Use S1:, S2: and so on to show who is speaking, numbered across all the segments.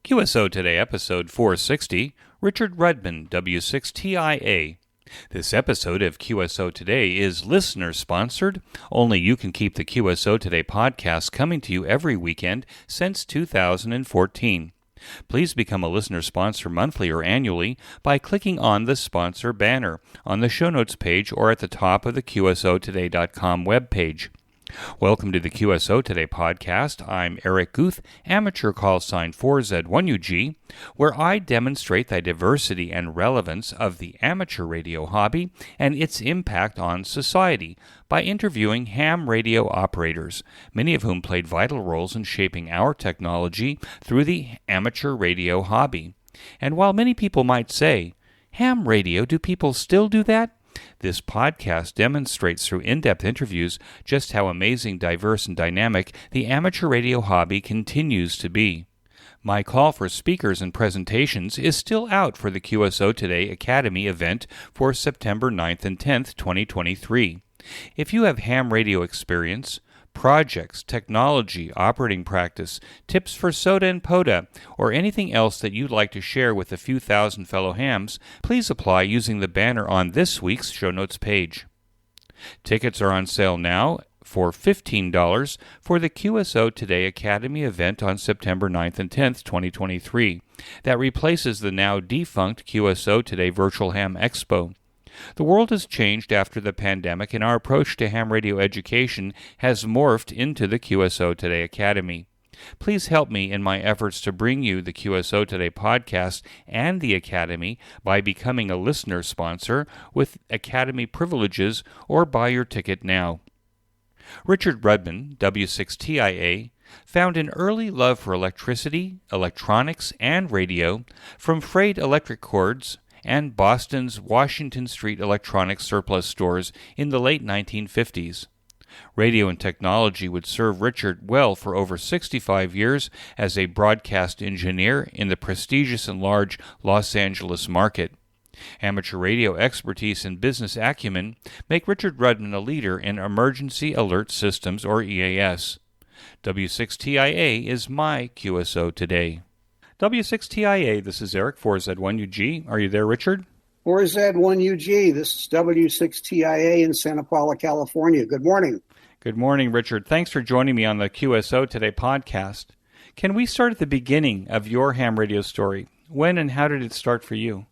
S1: QSO Today, episode 460, Richard Rudman W6TIA. This episode of QSO Today is listener-sponsored. Only you can keep the QSO Today podcast coming to you every weekend since 2014. Please become a listener sponsor monthly or annually by clicking on the sponsor banner on the show notes page or at the top of the QSOtoday.com webpage. Welcome to the QSO Today podcast. I'm Eric Guth, amateur call sign 4Z1UG, where I demonstrate the diversity and relevance of the amateur radio hobby and its impact on society by interviewing ham radio operators, many of whom played vital roles in shaping our technology through the amateur radio hobby. And while many people might say, ham radio, do people still do that? This podcast demonstrates through in-depth interviews just how amazing, diverse, and dynamic the amateur radio hobby continues to be. My call for speakers and presentations is still out for the QSO Today Academy event for September 9th and 10th, 2023. If you have ham radio experience, projects, technology, operating practice, tips for soda and POTA, or anything else that you'd like to share with a few thousand fellow hams, please apply using the banner on this week's show notes page. Tickets are on sale now for $15 for the QSO Today Academy event on September 9th and 10th, 2023. That replaces the now defunct QSO Today Virtual Ham Expo. The world has changed after the pandemic, and our approach to ham radio education has morphed into the QSO Today Academy. Please help me in my efforts to bring you the QSO Today podcast and the Academy by becoming a listener sponsor with Academy privileges or buy your ticket now. Richard Rudman, W6TIA, found an early love for electricity, electronics, and radio from frayed electric cords and Boston's Washington Street electronics surplus stores in the late 1950s. Radio and technology would serve Richard well for over 65 years as a broadcast engineer in the prestigious and large Los Angeles market. Amateur radio expertise and business acumen make Richard Rudman a leader in emergency alert systems, or EAS. W6TIA is my QSO Today. W6TIA, this is Eric, 4Z1UG. Are you there, Richard?
S2: 4Z1UG, this is W6TIA in Santa Paula, California. Good morning.
S1: Good morning, Richard. Thanks for joining me on the QSO Today podcast. Can we start at the beginning of your ham radio story? When and how did it start for you?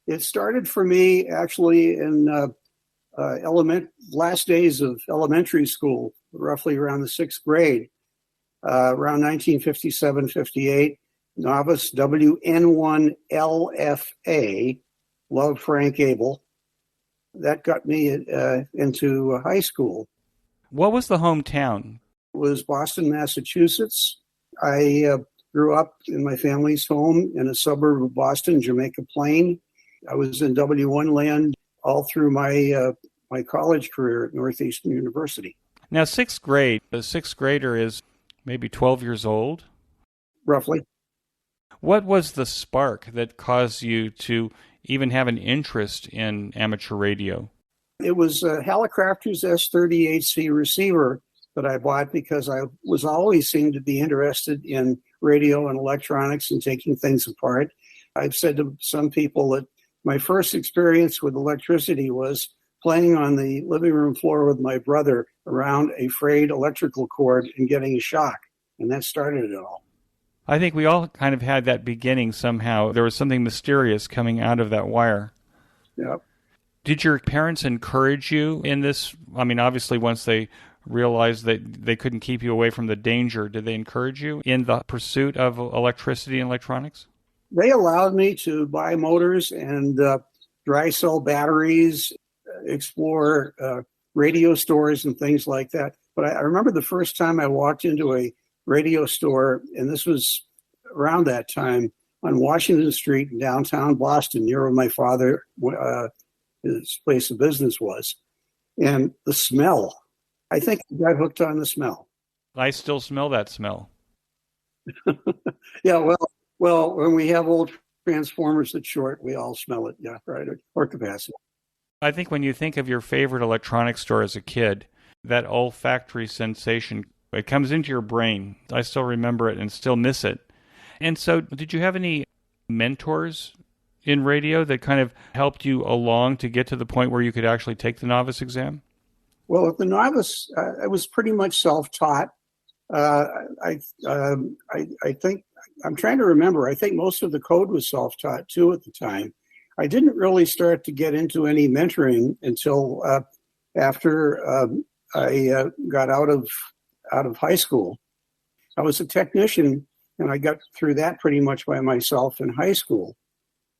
S2: It started for me actually in last days of elementary school, roughly around the 6th grade, around 1957-58. Novice WN1LFA, loved Frank Abel. That got me into high school.
S1: What was the hometown?
S2: It was Boston, Massachusetts. I grew up in my family's home in a suburb of Boston, Jamaica Plain. I was in W1 land all through my college career at Northeastern University.
S1: Now, 6th grade, the 6th grader is maybe 12 years old?
S2: Roughly.
S1: What was the spark that caused you to even have an interest in amateur radio?
S2: It was a Hallicrafters S30HC receiver that I bought because I was always seemed to be interested in radio and electronics and taking things apart. I've said to some people that my first experience with electricity was playing on the living room floor with my brother around a frayed electrical cord and getting a shock, and that started it all.
S1: I think we all kind of had that beginning somehow. There was something mysterious coming out of that wire.
S2: Yep.
S1: Did your parents encourage you in this? I mean, obviously, once they realized that they couldn't keep you away from the danger, did they encourage you in the pursuit of electricity and electronics?
S2: They allowed me to buy motors and dry cell batteries, explore radio stores and things like that. But I remember the first time I walked into a radio store, and this was around that time on Washington Street in downtown Boston, near where my father, his place of business was. And the smell, I think I got hooked on the smell.
S1: I still smell that smell.
S2: Yeah, well, when we have old transformers that short, we all smell it, yeah, right, or capacity.
S1: I think when you think of your favorite electronics store as a kid, that olfactory sensation, it comes into your brain. I still remember it and still miss it. And so did you have any mentors in radio that kind of helped you along to get to the point where you could actually take the novice exam?
S2: Well, at the novice, I was pretty much self-taught. I think, I'm trying to remember, I think most of the code was self-taught too at the time. I didn't really start to get into any mentoring until after I got out of high school. I was a technician, and I got through that pretty much by myself in high school.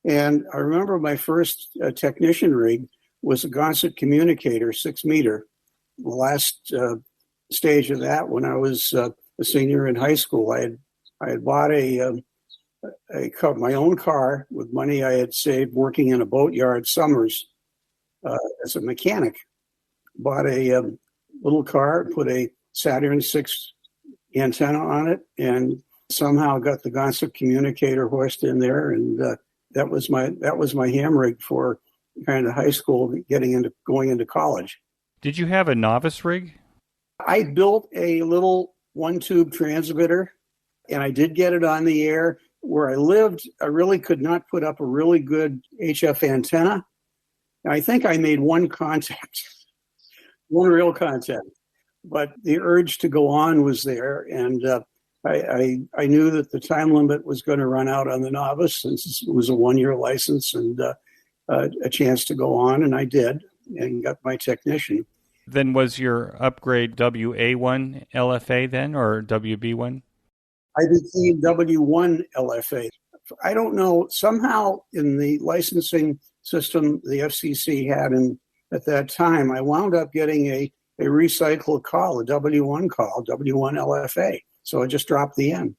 S2: And I remember my first technician rig was a Gonset communicator, 6 meter. The last stage of that, when I was a senior in high school, I had bought my own car with money I had saved working in a boatyard summers as a mechanic. Bought a little car, put a Saturn 6 antenna on it, and somehow got the Gonset communicator hoist in there, and that was my ham rig for kind of high school, going into college.
S1: Did you have a novice rig?
S2: I built a little one-tube transmitter, and I did get it on the air. Where I lived, I really could not put up a really good HF antenna. And I think I made one real contact. But the urge to go on was there, and I knew that the time limit was going to run out on the novice, since it was a 1-year license and a chance to go on, and I did, and got my technician.
S1: Then was your upgrade WA1 LFA then, or WB1?
S2: I became W1 LFA. I don't know, somehow in the licensing system the FCC had at that time, I wound up getting a recycled call, a W1 call, W1 LFA. So I just dropped the N.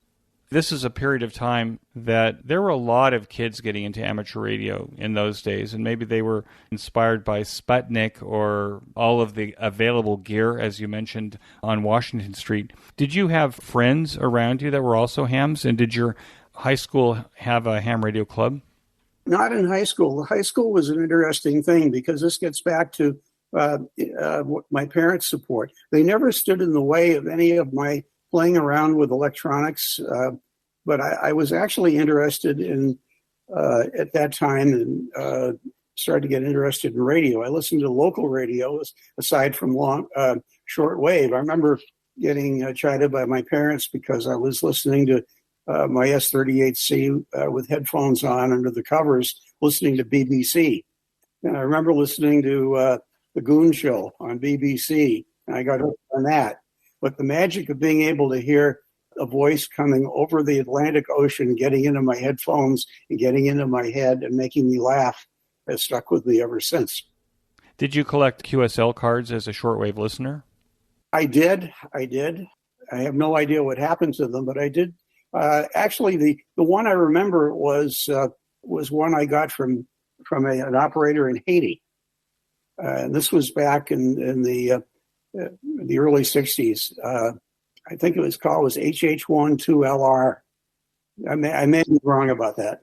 S1: This is a period of time that there were a lot of kids getting into amateur radio in those days, and maybe they were inspired by Sputnik or all of the available gear, as you mentioned, on Washington Street. Did you have friends around you that were also hams, and did your high school have a ham radio club?
S2: Not in high school. High school was an interesting thing because this gets back to my parents' support. They never stood in the way of any of my playing around with electronics, but I was actually interested in, at that time, and started to get interested in radio. I listened to local radio aside from shortwave. I remember getting chided by my parents because I was listening to my S38C with headphones on under the covers, listening to BBC. And I remember listening to The Goon Show on BBC, and I got hooked on that. But the magic of being able to hear a voice coming over the Atlantic Ocean, getting into my headphones and getting into my head and making me laugh has stuck with me ever since.
S1: Did you collect QSL cards as a shortwave listener?
S2: I did. I have no idea what happened to them, but I did. Actually, the one I remember was one I got from an operator in Haiti. And this was back in the early 60s. I think it was HH12LR. I may be wrong about that.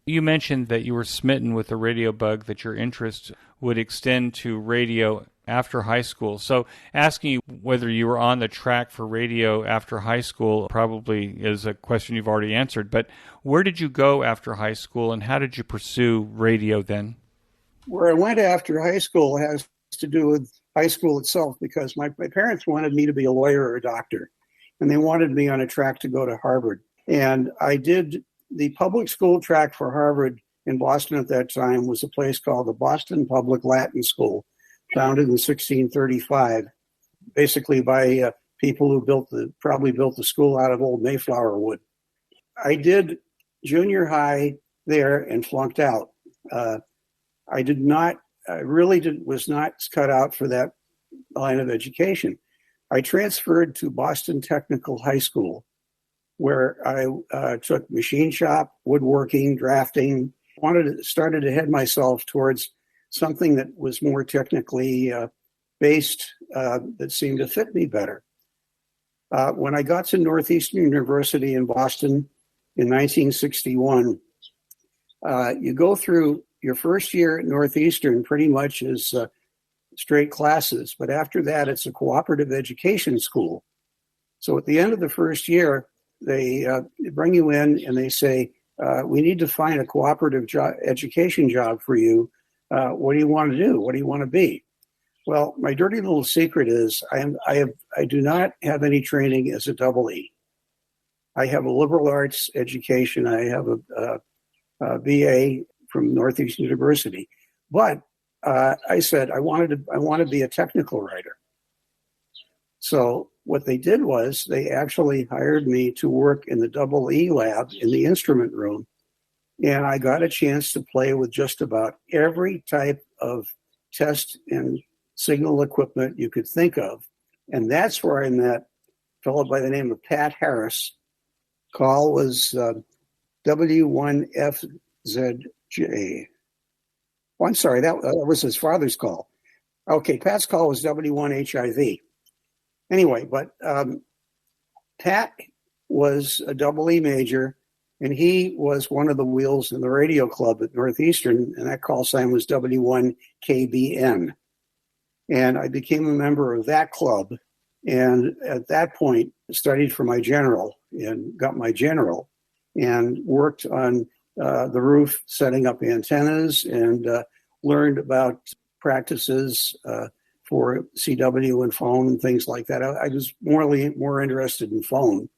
S1: You mentioned that you were smitten with the radio bug, that your interest would extend to radio after high school. So asking you whether you were on the track for radio after high school probably is a question you've already answered. But where did you go after high school, and how did you pursue radio then?
S2: Where I went after high school has to do with high school itself, because my parents wanted me to be a lawyer or a doctor, and they wanted me on a track to go to Harvard. And I did the public school track for Harvard in Boston at that time was a place called the Boston Public Latin School, founded in 1635, basically by people who probably built the school out of old Mayflower wood. I did junior high there and flunked out. Was not cut out for that line of education. I transferred to Boston Technical High School, where I took machine shop, woodworking, drafting, started to head myself towards something that was more technically based, that seemed to fit me better. When I got to Northeastern University in Boston in 1961, you go through your first year at Northeastern pretty much as straight classes, but after that, it's a cooperative education school. So at the end of the first year, they bring you in and they say, we need to find a cooperative education job for you. What do you want to do? What do you want to be? Well, my dirty little secret is I do not have any training as a double E. I have a liberal arts education. I have a BA from Northeastern University, but I said I want to be a technical writer. So what they did was they actually hired me to work in the double E lab in the instrument room, and I got a chance to play with just about every type of test and signal equipment you could think of, and that's where I met a fellow by the name of Pat Harris. Call was W1FZJ. Oh, I'm sorry, that was his father's call. Okay, Pat's call was W1HIV. Anyway, but Pat was a double E major, and he was one of the wheels in the radio club at Northeastern, and that call sign was W1KBN. And I became a member of that club, and at that point studied for my general and got my general and worked on the roof setting up antennas and learned about practices for CW and phone and things like that. I was more interested in phone.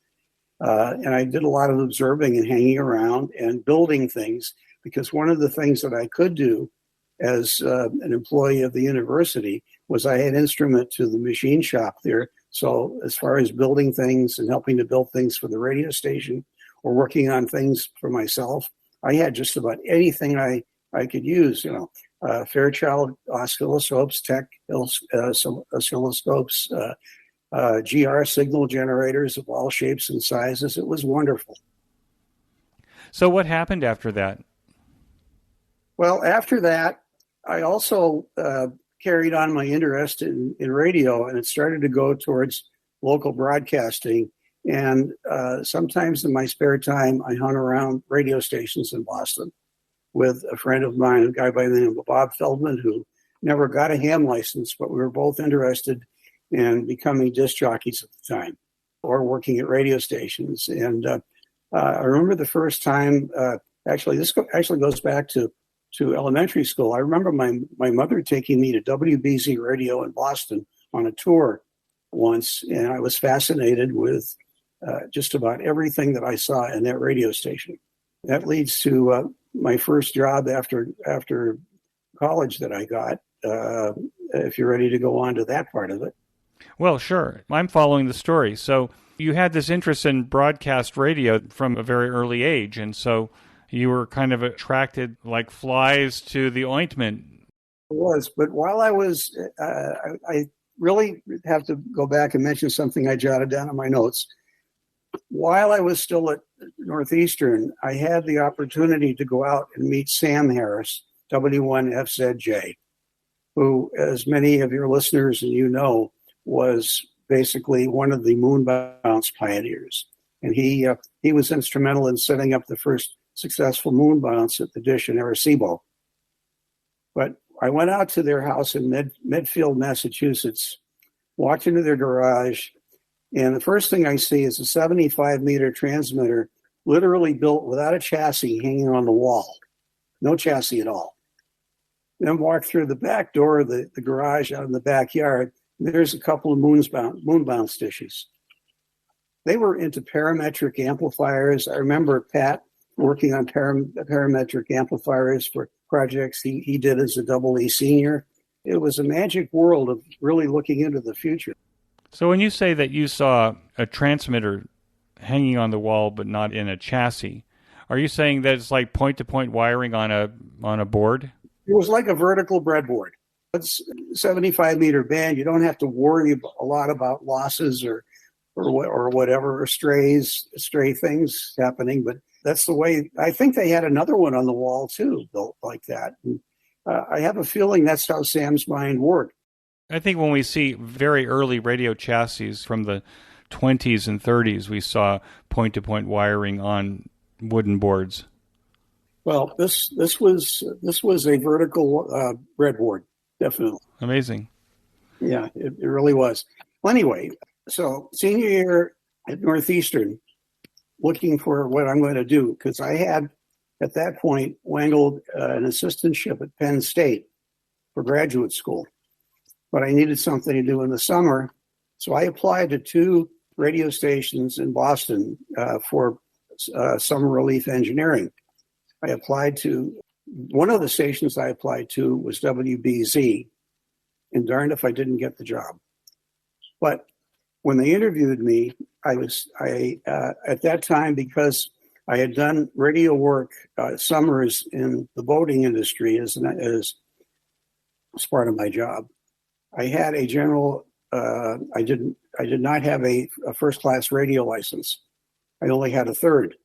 S2: And I did a lot of observing and hanging around and building things, because one of the things that I could do as an employee of the university was I had instrument to the machine shop there. So as far as building things and helping to build things for the radio station or working on things for myself, I had just about anything I could use, Fairchild oscilloscopes, tech oscilloscopes, GR signal generators of all shapes and sizes. It was wonderful.
S1: So what happened after that?
S2: Well, after that, I also carried on my interest in radio, and it started to go towards local broadcasting. And sometimes in my spare time, I hung around radio stations in Boston with a friend of mine, a guy by the name of Bob Feldman, who never got a ham license, but we were both interested in becoming disc jockeys at the time or working at radio stations. And I remember the first time, this actually goes back to elementary school. I remember my mother taking me to WBZ Radio in Boston on a tour once, and I was fascinated with just about everything that I saw in that radio station. That leads to my first job after college that I got, if you're ready to go on to that part of it.
S1: Well, sure. I'm following the story. So you had this interest in broadcast radio from a very early age, and so you were kind of attracted like flies to the ointment.
S2: It was, but while I was, I really have to go back and mention something I jotted down in my notes. While I was still at Northeastern, I had the opportunity to go out and meet Sam Harris, W1FZJ, who, as many of your listeners and you know, was basically one of the moon bounce pioneers. And he was instrumental in setting up the first successful moon bounce at the Dish in Arecibo. But I went out to their house in Medfield, Massachusetts, walked into their garage, and the first thing I see is a 75-meter transmitter literally built without a chassis hanging on the wall. No chassis at all. Then walked through the back door of the garage out in the backyard. There's a couple of moon bounce dishes. They were into parametric amplifiers. I remember Pat working on parametric amplifiers for projects he did as a double E senior. It was a magic world of really looking into the future.
S1: So when you say that you saw a transmitter hanging on the wall but not in a chassis, are you saying that it's like point-to-point wiring on a board?
S2: It was like a vertical breadboard. It's a 75-meter band. You don't have to worry a lot about losses or whatever, or stray things happening. But that's the way. I think they had another one on the wall too, built like that. And, I have a feeling that's how Sam's mind worked.
S1: I think when we see very early radio chassis from the 20s and 30s, we saw point-to-point wiring on wooden boards.
S2: Well, this was a vertical breadboard, definitely.
S1: Amazing.
S2: Yeah, it really was. Well, anyway, so senior year at Northeastern, looking for what I'm going to do, because I had, at that point, wangled an assistantship at Penn State for graduate school. But I needed something to do in the summer, so I applied to 2 radio stations in Boston for summer relief engineering. I applied to, one of the stations I applied to was WBZ, and darned if I didn't get the job. But when they interviewed me, I at that time, because I had done radio work summers in the boating industry as part of my job, I had a general. I did not have a first-class radio license. I only had a third.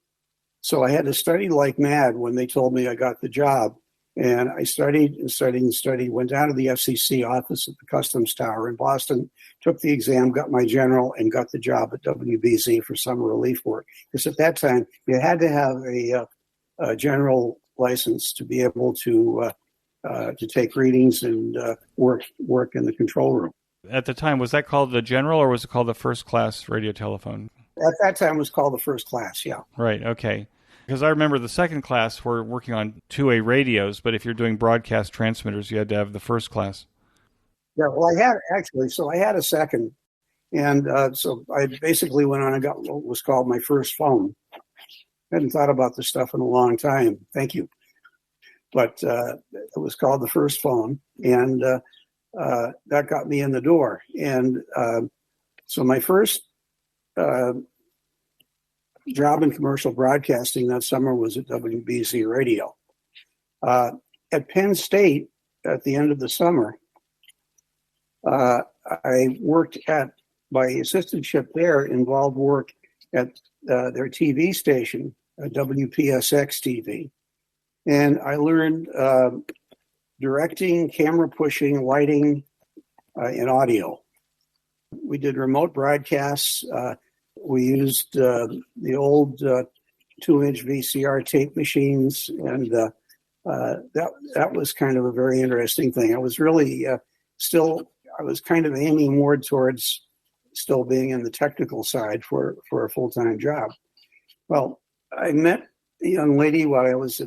S2: So I had to study like mad when they told me I got the job. And I studied and studied and studied, went down to the FCC office at the Customs Tower in Boston, took the exam, got my general, and got the job at WBZ for summer relief work. Because at that time, you had to have a general license to be able to take readings and work in the control room.
S1: At the time, was that called the general or was it called the first class radio telephone?
S2: At that time, it was called the first class, yeah.
S1: Right, okay. Because I remember the second class were working on 2A radios, but if you're doing broadcast transmitters, you had to have the first class.
S2: Yeah, well, I had a second. And so I basically went on and got what was called my first phone. I hadn't thought about this stuff in a long time. Thank you. But it was called the first phone. And that got me in the door. And so my first job in commercial broadcasting that summer was at WBZ Radio. At Penn State, at the end of the summer, I worked at, my assistantship there involved work at their TV station, WPSX TV. And I learned directing, camera pushing, lighting, and audio. We did remote broadcasts. We used the old 2-inch VCR tape machines, and that was kind of a very interesting thing. I was really I was kind of aiming more towards still being in the technical side for a full-time job. Well, I met a young lady while I was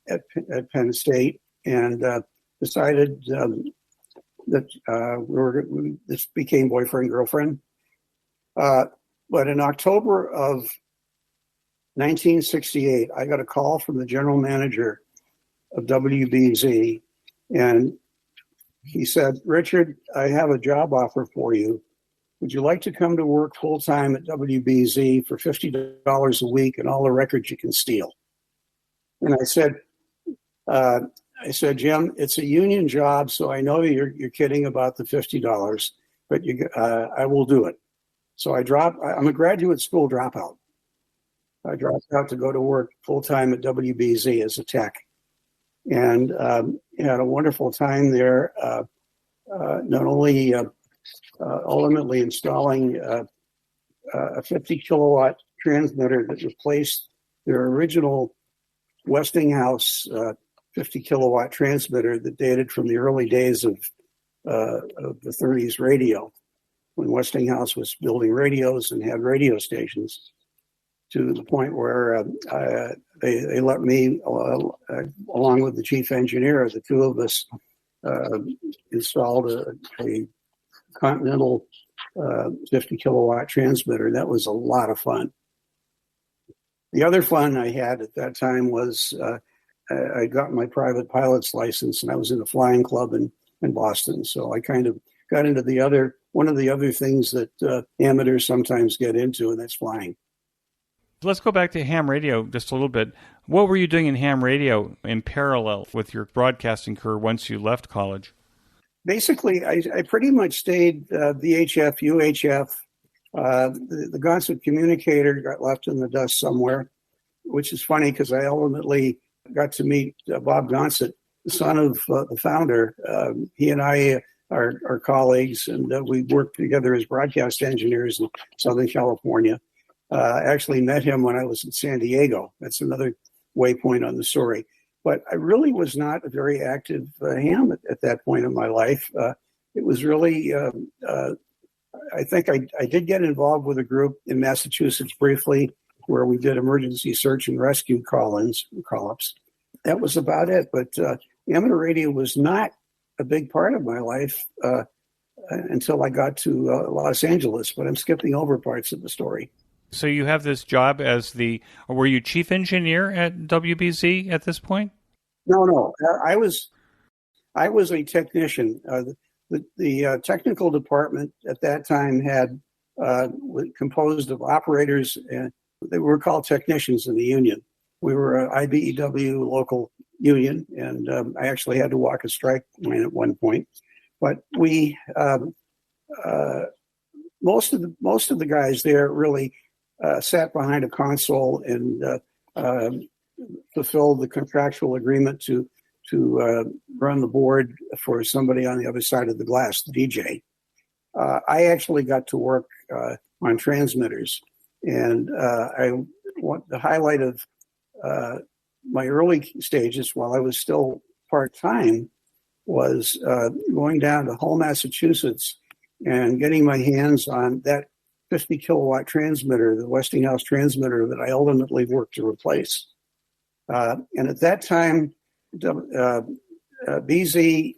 S2: at Penn State, and decided that this became boyfriend, girlfriend. But in October of 1968, I got a call from the general manager of WBZ, and he said, "Richard, I have a job offer for you. Would you like to come to work full-time at WBZ for $50 a week and all the records you can steal?" And I said, "Jim, it's a union job, so I know you're kidding about the $50, but I will do it." So I'm a graduate school dropout. I dropped out to go to work full-time at WBZ as a tech, and had a wonderful time there, not only ultimately installing a 50 kilowatt transmitter that replaced their original Westinghouse 50 kilowatt transmitter that dated from the early days of the 30s radio, when Westinghouse was building radios and had radio stations, to the point where they let me, along with the chief engineer, the two of us installed a Continental 50 kilowatt transmitter. That was a lot of fun. The other fun I had at that time was I got my private pilot's license, and I was in a flying club in Boston. So I kind of got into one of the other things that amateurs sometimes get into, and that's flying.
S1: Let's go back to ham radio just a little bit. What were you doing in ham radio in parallel with your broadcasting career once you left college? Basically,
S2: I pretty much stayed VHF, UHF. The Gonset communicator got left in the dust somewhere, which is funny because I ultimately got to meet Bob Gonset, the son of the founder. He and I are colleagues, and we worked together as broadcast engineers in Southern California. I actually met him when I was in San Diego. That's another waypoint on the story. But I really was not a very active ham at that point in my life. It was really, I think I did get involved with a group in Massachusetts briefly where we did emergency search and rescue call-ups. That was about it. But amateur radio was not a big part of my life until I got to Los Angeles. But I'm skipping over parts of the story.
S1: So you have this job as were you chief engineer at WBZ at this point?
S2: No. I was a technician. The technical department at that time had composed of operators, and they were called technicians in the union. We were an IBEW local union, and I actually had to walk a strike line at one point. But we most of the guys there really sat behind a console and fulfilled the contractual agreement to run the board for somebody on the other side of the glass, the DJ. I actually got to work on transmitters, and the highlight of my early stages while I was still part-time was going down to Hull, Massachusetts, and getting my hands on that 50 kilowatt transmitter, the Westinghouse transmitter that I ultimately worked to replace. And at that time, BZ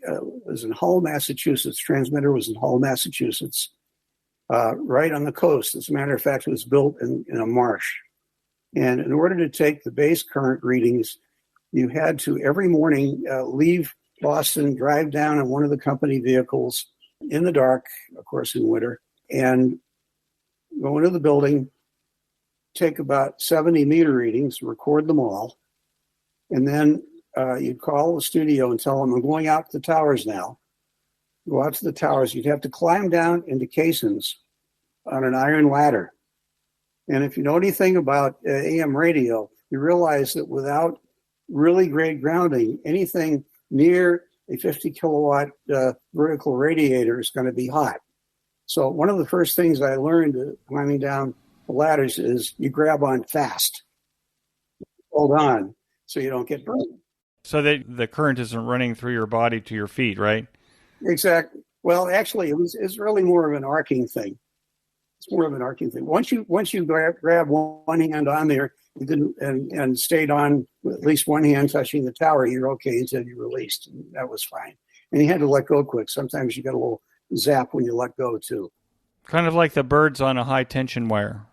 S2: was in Hull, Massachusetts. Transmitter was in Hull, Massachusetts, right on the coast. As a matter of fact, it was built in a marsh. And in order to take the base current readings, you had to every morning leave Boston, drive down in one of the company vehicles in the dark, of course, in winter, and go into the building, take about 70 meter readings, record them all, and then you'd call the studio and tell them, I'm going out to the towers now. Go out to the towers. You'd have to climb down into caissons on an iron ladder. And if you know anything about AM radio, you realize that without really great grounding, anything near a 50 kilowatt vertical radiator is going to be hot. So one of the first things I learned climbing down the ladders is you grab on fast. Hold on so you don't get burned.
S1: So that the current isn't running through your body to your feet, right?
S2: Exactly. Well, actually, it's really more of an arcing thing. It's more of an arcing thing. Once you grab one hand on there and stayed on with at least one hand touching the tower, you're okay until you released. And that was fine. And you had to let go quick. Sometimes you got a little zap when you let go too.
S1: Kind of like the birds on a high tension wire.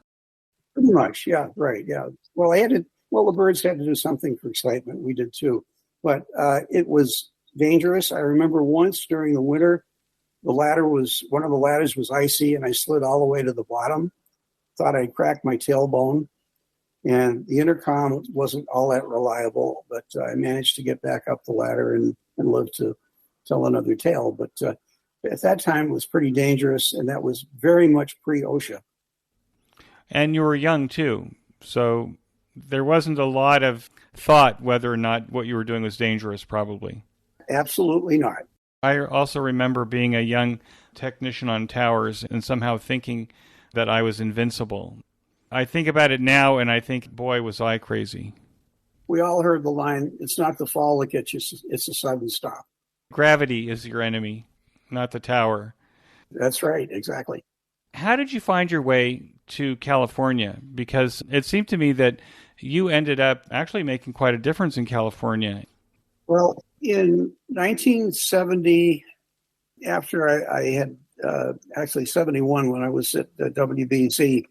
S2: Pretty much, yeah, right, yeah. Well, the birds had to do something for excitement. We did too, but it was dangerous. I remember once during the winter, one of the ladders was icy, and I slid all the way to the bottom. Thought I'd cracked my tailbone, and the intercom wasn't all that reliable, but I managed to get back up the ladder and live to tell another tale. But at that time, it was pretty dangerous, and that was very much pre-OSHA.
S1: And you were young, too, so there wasn't a lot of thought whether or not what you were doing was dangerous, probably.
S2: Absolutely not.
S1: I also remember being a young technician on towers and somehow thinking that I was invincible. I think about it now, and I think, boy, was I crazy.
S2: We all heard the line, it's not the fall that gets you, it's a sudden stop.
S1: Gravity is your enemy, not the tower.
S2: That's right, exactly.
S1: How did you find your way to California? Because it seemed to me that you ended up actually making quite a difference in California. Well,
S2: in 1970, after I had actually 71 when I was at WBZ,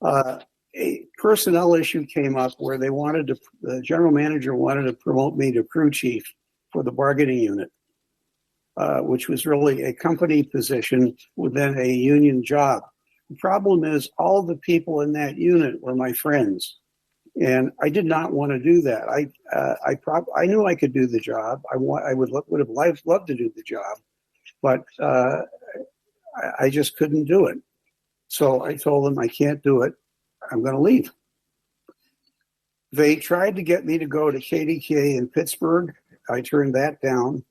S2: a personnel issue came up where the general manager wanted to promote me to crew chief for the bargaining unit, which was really a company position within a union job. The problem is all the people in that unit were my friends, and I did not want to do that. I knew I could do the job. I would have loved to do the job, but I just couldn't do it. So I told them I can't do it. I'm going to leave. They tried to get me to go to KDKA in Pittsburgh. I turned that down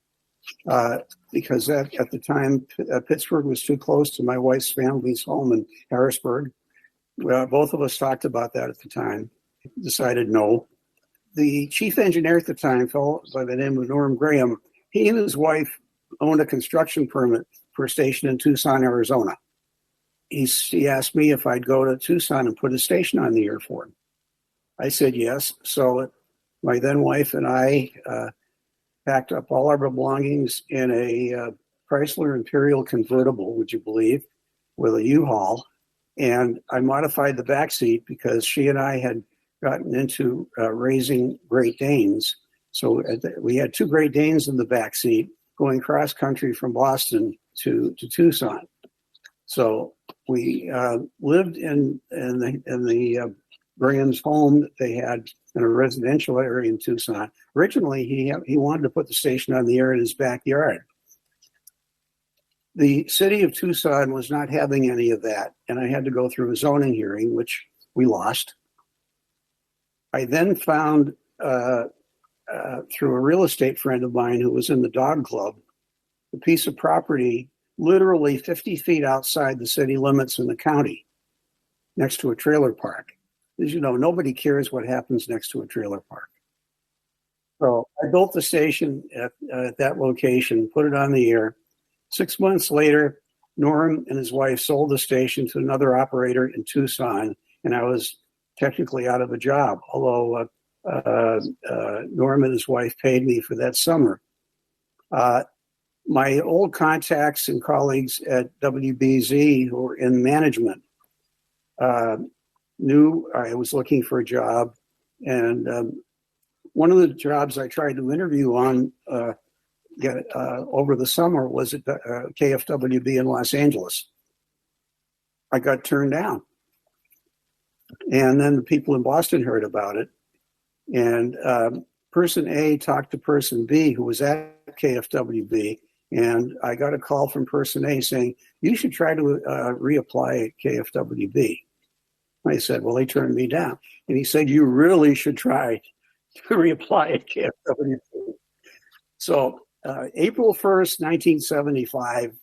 S2: because at the time, Pittsburgh was too close to my wife's family's home in Harrisburg. Both of us talked about that at the time. Decided no. The chief engineer at the time, a fellow by the name of Norm Graham, he and his wife owned a construction permit for a station in Tucson, Arizona. he asked me if I'd go to Tucson and put a station on the air for him. I said yes. So my then wife and I packed up all our belongings in a Chrysler Imperial convertible, would you believe, with a U-Haul. And I modified the back seat because she and I had gotten into raising Great Danes. So we had 2 Great Danes in the back seat going cross country from Boston to Tucson. So we lived in the Graham's home that they had in a residential area in Tucson. Originally, he wanted to put the station on the air in his backyard. The city of Tucson was not having any of that, and I had to go through a zoning hearing, which we lost. I then found, through a real estate friend of mine who was in the dog club, a piece of property literally 50 feet outside the city limits in the county, next to a trailer park. As you know, nobody cares what happens next to a trailer park. So I built the station at that location, put it on the air. 6 months later, Norm and his wife sold the station to another operator in Tucson, and I was technically out of a job, although Norm and his wife paid me for that summer. My old contacts and colleagues at WBZ who were in management knew I was looking for a job, and one of the jobs I tried to interview on over the summer was at KFWB in Los Angeles. I got turned down. And then the people in Boston heard about it. And person A talked to person B, who was at KFWB, and I got a call from person A saying, you should try to reapply at KFWB. I said, well, they turned me down. And he said, you really should try to reapply at KFWB. So April 1st, 1975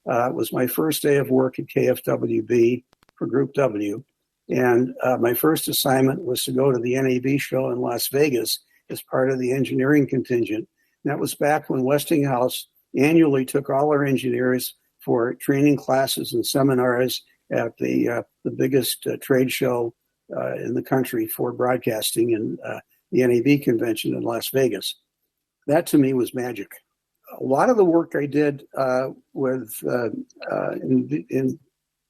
S2: was my first day of work at KFWB for Group W. And my first assignment was to go to the NAB show in Las Vegas as part of the engineering contingent. And that was back when Westinghouse annually took all our engineers for training classes and seminars at the biggest trade show in the country for broadcasting, and the NAB convention in Las Vegas. That to me was magic. A lot of the work I did with in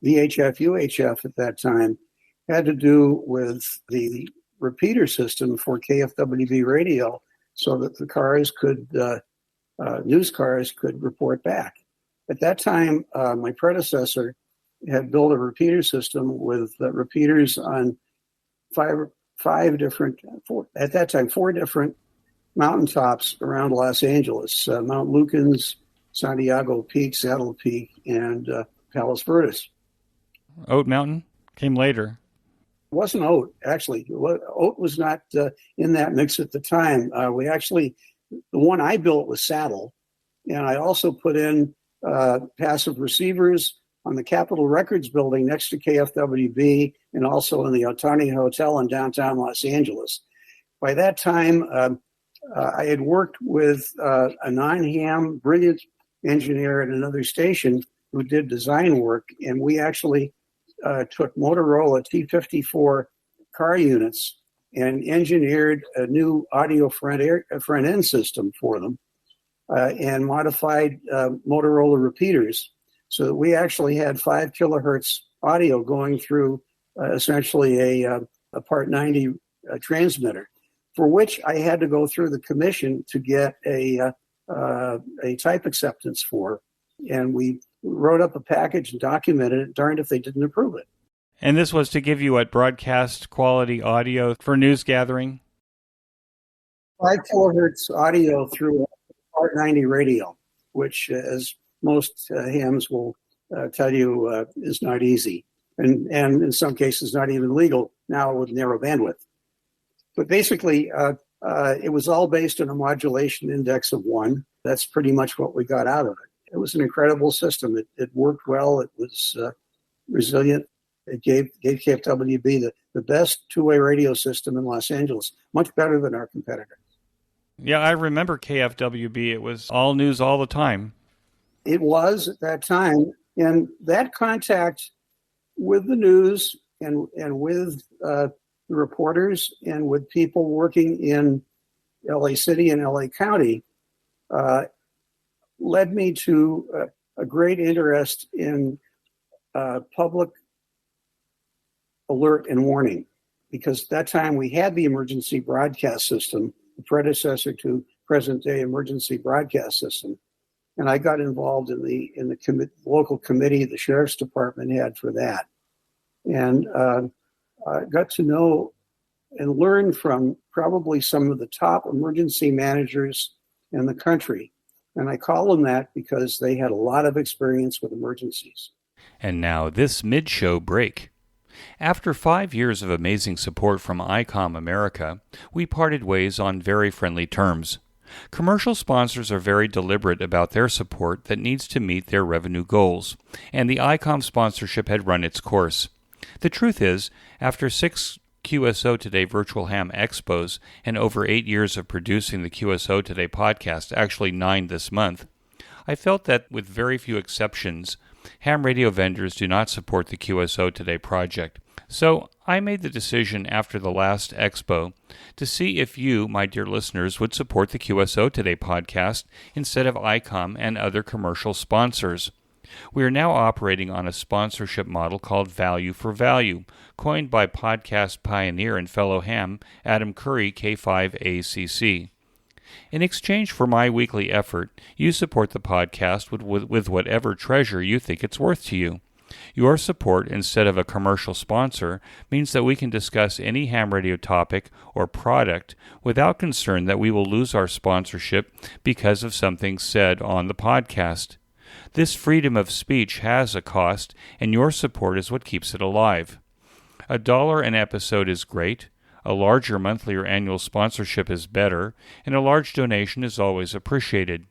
S2: VHF, UHF at that time had to do with the repeater system for KFWB radio, so that the cars could, news cars could report back. At that time, my predecessor had built a repeater system with repeaters on four different mountaintops around Los Angeles, Mount Lukens, Santiago Peak, Saddle Peak, and Palos Verdes.
S1: Oat Mountain came later.
S2: It wasn't Oat, actually. Oat was not in that mix at the time. The one I built was Saddle, and I also put in passive receivers on the Capitol Records building next to KFWB, and also in the Otani Hotel in downtown Los Angeles. By that time, I had worked with a non-ham, brilliant engineer at another station who did design work, and we actually took Motorola T54 car units and engineered a new audio front-end system for them and modified Motorola repeaters so that we actually had 5 kilohertz audio going through essentially a Part 90 transmitter, for which I had to go through the commission to get a type acceptance for. And we wrote up a package and documented it, darned if they didn't approve it.
S1: And this was to give you what, broadcast quality audio for news gathering?
S2: 5 kilohertz audio through Part 90 radio, which, as most hams will tell you, is not easy. And in some cases, not even legal now with narrow bandwidth. But basically, it was all based on a modulation index of 1. That's pretty much what we got out of it. It was an incredible system. It worked well. It was resilient. It gave KFWB the best two-way radio system in Los Angeles, much better than our competitor.
S1: Yeah, I remember KFWB. It was all news all the time.
S2: It was at that time. And that contact with the news and with the reporters and with people working in LA City and LA County led me to a great interest in public alert and warning, because at that time we had the emergency broadcast system, the predecessor to present-day emergency broadcast system, and I got involved in the local committee the sheriff's department had for that, and I got to know and learn from probably some of the top emergency managers in the country. And I call them that because they had a lot of experience with emergencies.
S1: And now this mid-show break. After 5 years of amazing support from ICOM America, we parted ways on very friendly terms. Commercial sponsors are very deliberate about their support that needs to meet their revenue goals, and the ICOM sponsorship had run its course. The truth is, after 6 QSO Today Virtual Ham Expos and over 8 years of producing the QSO Today podcast, actually 9 this month, I felt that with very few exceptions, ham radio vendors do not support the QSO Today project. So I made the decision after the last expo to see if you, my dear listeners, would support the QSO Today podcast instead of ICOM and other commercial sponsors. We are now operating on a sponsorship model called Value for Value, coined by podcast pioneer and fellow ham Adam Curry, K5ACC. In exchange for my weekly effort, you support the podcast with whatever treasure you think it's worth to you. Your support, instead of a commercial sponsor, means that we can discuss any ham radio topic or product without concern that we will lose our sponsorship because of something said on the podcast. This freedom of speech has a cost, and your support is what keeps it alive. $1 an episode is great, a larger monthly or annual sponsorship is better, and a large donation is always appreciated.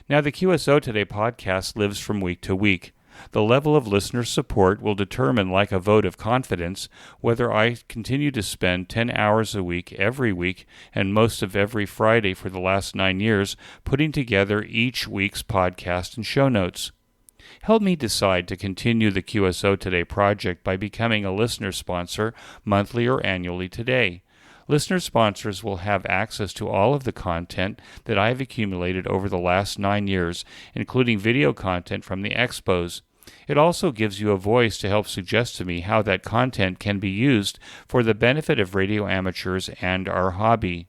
S1: Now, the QSO Today podcast lives from week to week. The level of listener support will determine, like a vote of confidence, whether I continue to spend 10 hours a week every week and most of every Friday for the last 9 years putting together each week's podcast and show notes. Help me decide to continue the QSO Today project by becoming a listener sponsor monthly or annually today. Listener sponsors will have access to all of the content that I have accumulated over the last 9 years, including video content from the expos. It also gives you a voice to help suggest to me how that content can be used for the benefit of radio amateurs and our hobby.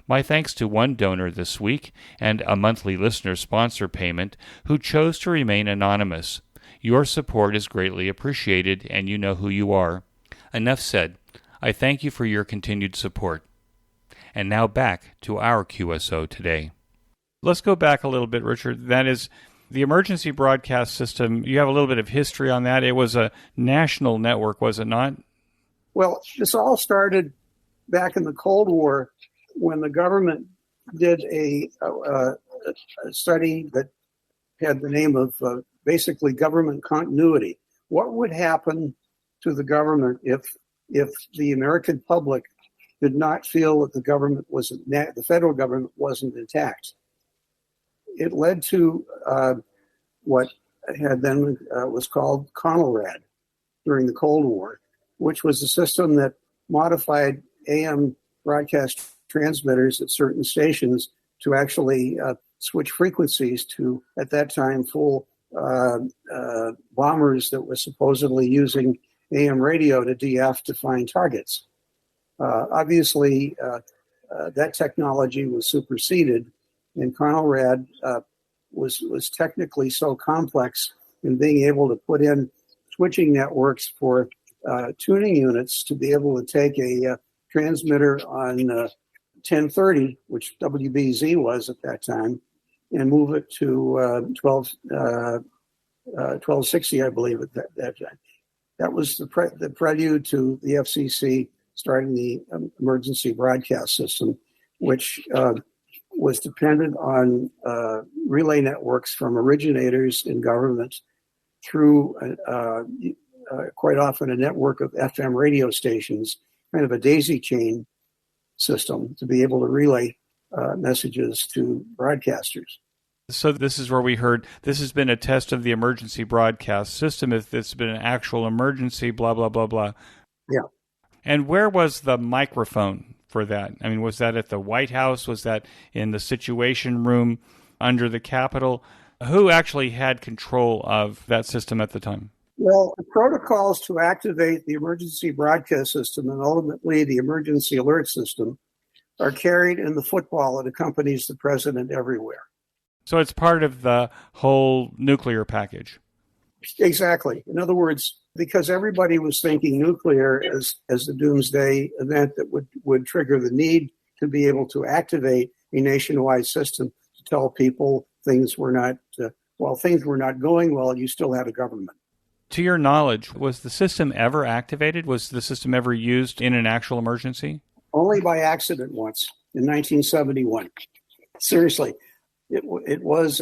S1: My thanks to one donor this week and a monthly listener sponsor payment who chose to remain anonymous. Your support is greatly appreciated, and you know who you are. Enough said. I thank you for your continued support. And now back to our QSO Today. Let's go back a little bit, Richard. That is, the emergency broadcast system, you have a little bit of history on that. It was a national network, was it not?
S2: Well, this all started back in the Cold War when the government did a study that had the name of basically government continuity. What would happen to the government if the American public did not feel that the federal government wasn't intact? It led to what had then was called CONELRAD during the Cold War, which was a system that modified AM broadcast transmitters at certain stations to actually switch frequencies to, at that time, full bombers that were supposedly using AM radio to DF to find targets. Obviously, that technology was superseded, and CONELRAD was technically so complex in being able to put in switching networks for tuning units to be able to take a transmitter on 1030, which WBZ was at that time, and move it to 1260, I believe, at that time. That was the prelude to the FCC starting the emergency broadcast system, which was dependent on relay networks from originators in government through quite often a network of FM radio stations, kind of a daisy chain system to be able to relay messages to broadcasters.
S1: So this is where we heard this has been a test of the emergency broadcast system. If it's been an actual emergency, blah, blah, blah, blah.
S2: Yeah.
S1: And where was the microphone for that? I mean, was that at the White House? Was that in the Situation Room under the Capitol? Who actually had control of that system at the time?
S2: Well, the protocols to activate the emergency broadcast system and ultimately the emergency alert system are carried in the football that accompanies the president everywhere.
S1: So it's part of the whole nuclear package.
S2: Exactly. In other words, because everybody was thinking nuclear as the doomsday event that would trigger the need to be able to activate a nationwide system to tell people things were not, things were not going well, you still had a government.
S1: To your knowledge, was the system ever activated? Was the system ever used in an actual emergency?
S2: Only by accident once in 1971. Seriously, it was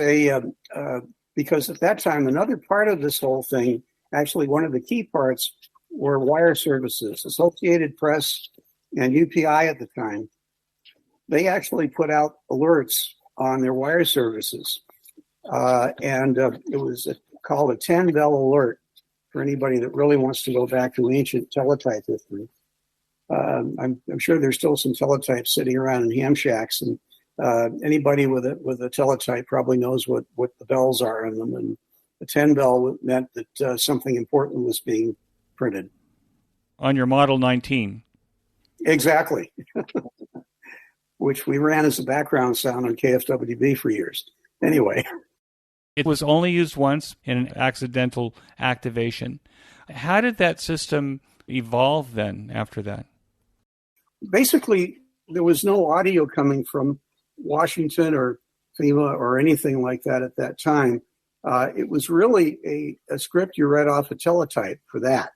S2: because at that time, another part of this whole thing, actually one of the key parts, were wire services. Associated Press and UPI at the time, they actually put out alerts on their wire services. It was called a 10-bell alert for anybody that really wants to go back to ancient teletype history. I'm sure there's still some teletypes sitting around in ham shacks, and anybody with a teletype probably knows what the bells are in them. And the 10 bell meant that something important was being printed.
S1: On your Model 19.
S2: Exactly. Which we ran as a background sound on KFWB for years. Anyway.
S1: It was only used once in an accidental activation. How did that system evolve then after that? Basically,
S2: there was no audio coming from Washington or FEMA or anything like that at that time. It was really a script you read off a teletype for that.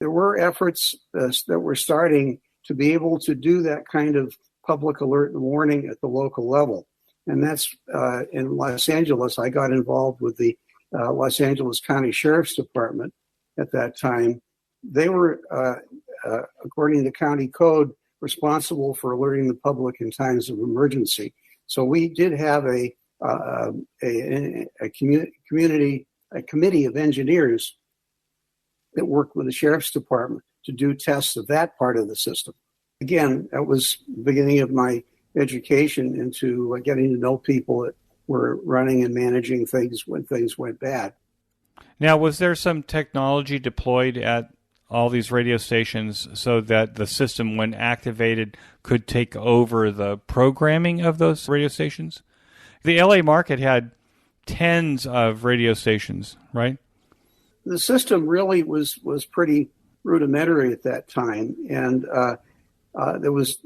S2: There were efforts that were starting to be able to do that kind of public alert and warning at the local level. And that's in Los Angeles. I got involved with the Los Angeles County Sheriff's Department at that time. They were, according to county code, responsible for alerting the public in times of emergency. So we did have a committee of engineers that worked with the Sheriff's Department to do tests of that part of the system. Again, that was the beginning of my education into getting to know people that were running and managing things when things went bad.
S1: Now, was there some technology deployed at all these radio stations so that the system, when activated, could take over the programming of those radio stations? The LA market had tens of radio stations, right?
S2: The system really was pretty rudimentary at that time, and there was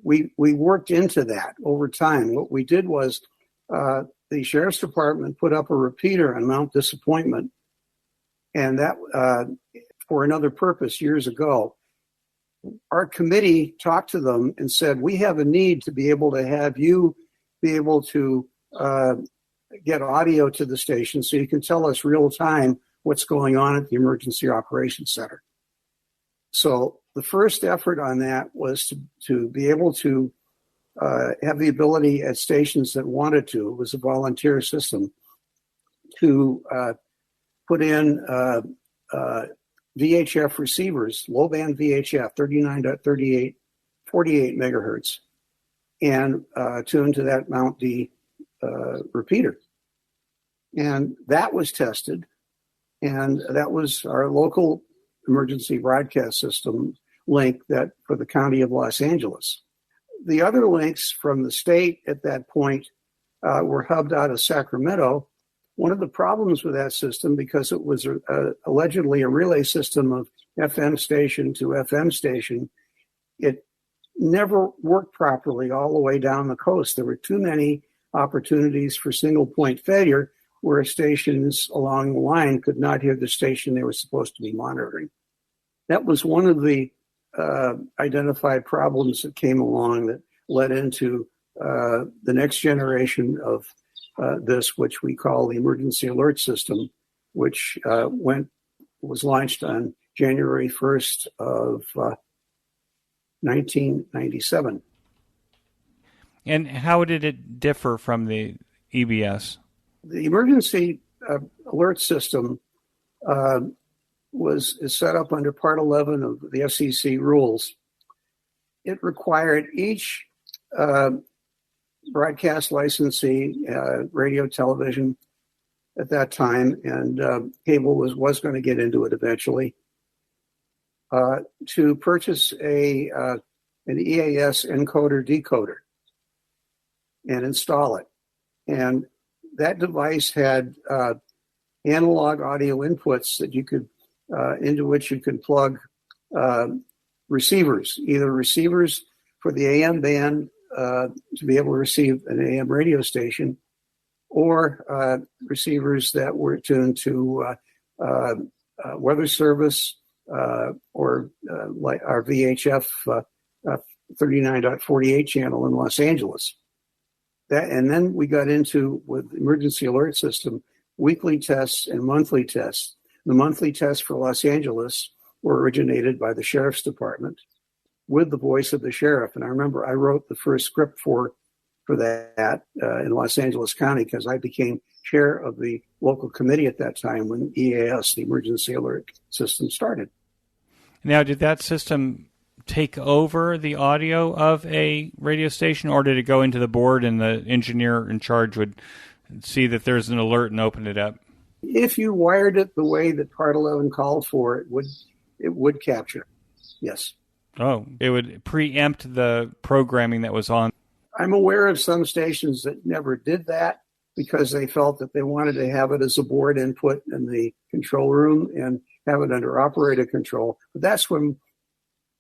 S2: we worked into that over time. What we did was the Sheriff's Department put up a repeater on Mount Disappointment, and that for another purpose years ago. Our committee talked to them and said, we have a need to be able to have you be able to get audio to the station so you can tell us real time what's going on at the Emergency Operations Center. So the first effort on that was to be able to have the ability at stations that wanted to, it was a volunteer system, to put in VHF receivers, low-band VHF, 39.38, 48 megahertz, and tune to that Mount D repeater. And that was tested, and that was our local emergency broadcast system link that for the county of Los Angeles. The other links from the state at that point were hubbed out of Sacramento. One of the problems with that system, because it was allegedly a relay system of FM station to FM station, it never worked properly all the way down the coast. There were too many opportunities for single point failure where stations along the line could not hear the station they were supposed to be monitoring. That was one of the identified problems that came along that led into the next generation of this, which we call the emergency alert system, which was launched on January 1st of 1997.
S1: And how did it differ from the EBS?
S2: The emergency alert system is set up under Part 11 of the FCC rules. It required each broadcast licensee, radio, television at that time, and cable was going to get into it eventually, to purchase an EAS encoder decoder and install it. And that device had analog audio inputs that you could into which you could plug receivers, either receivers for the AM band to be able to receive an AM radio station, or receivers that were tuned to weather service or like our VHF 39.48 channel in Los Angeles. And then we got into, with emergency alert system, weekly tests and monthly tests. The monthly tests for Los Angeles were originated by the sheriff's department with the voice of the sheriff. And I remember I wrote the first script for that in Los Angeles County, because I became chair of the local committee at that time when EAS, the emergency alert system, started.
S1: Now, did that system take over the audio of a radio station, or did it go into the board and the engineer in charge would see that there's an alert and open it up?
S2: If you wired it the way that Part 11 called for, it would capture. Yes.
S1: Oh, it would preempt the programming that was on.
S2: I'm aware of some stations that never did that because they felt that they wanted to have it as a board input in the control room and have it under operator control. But that's when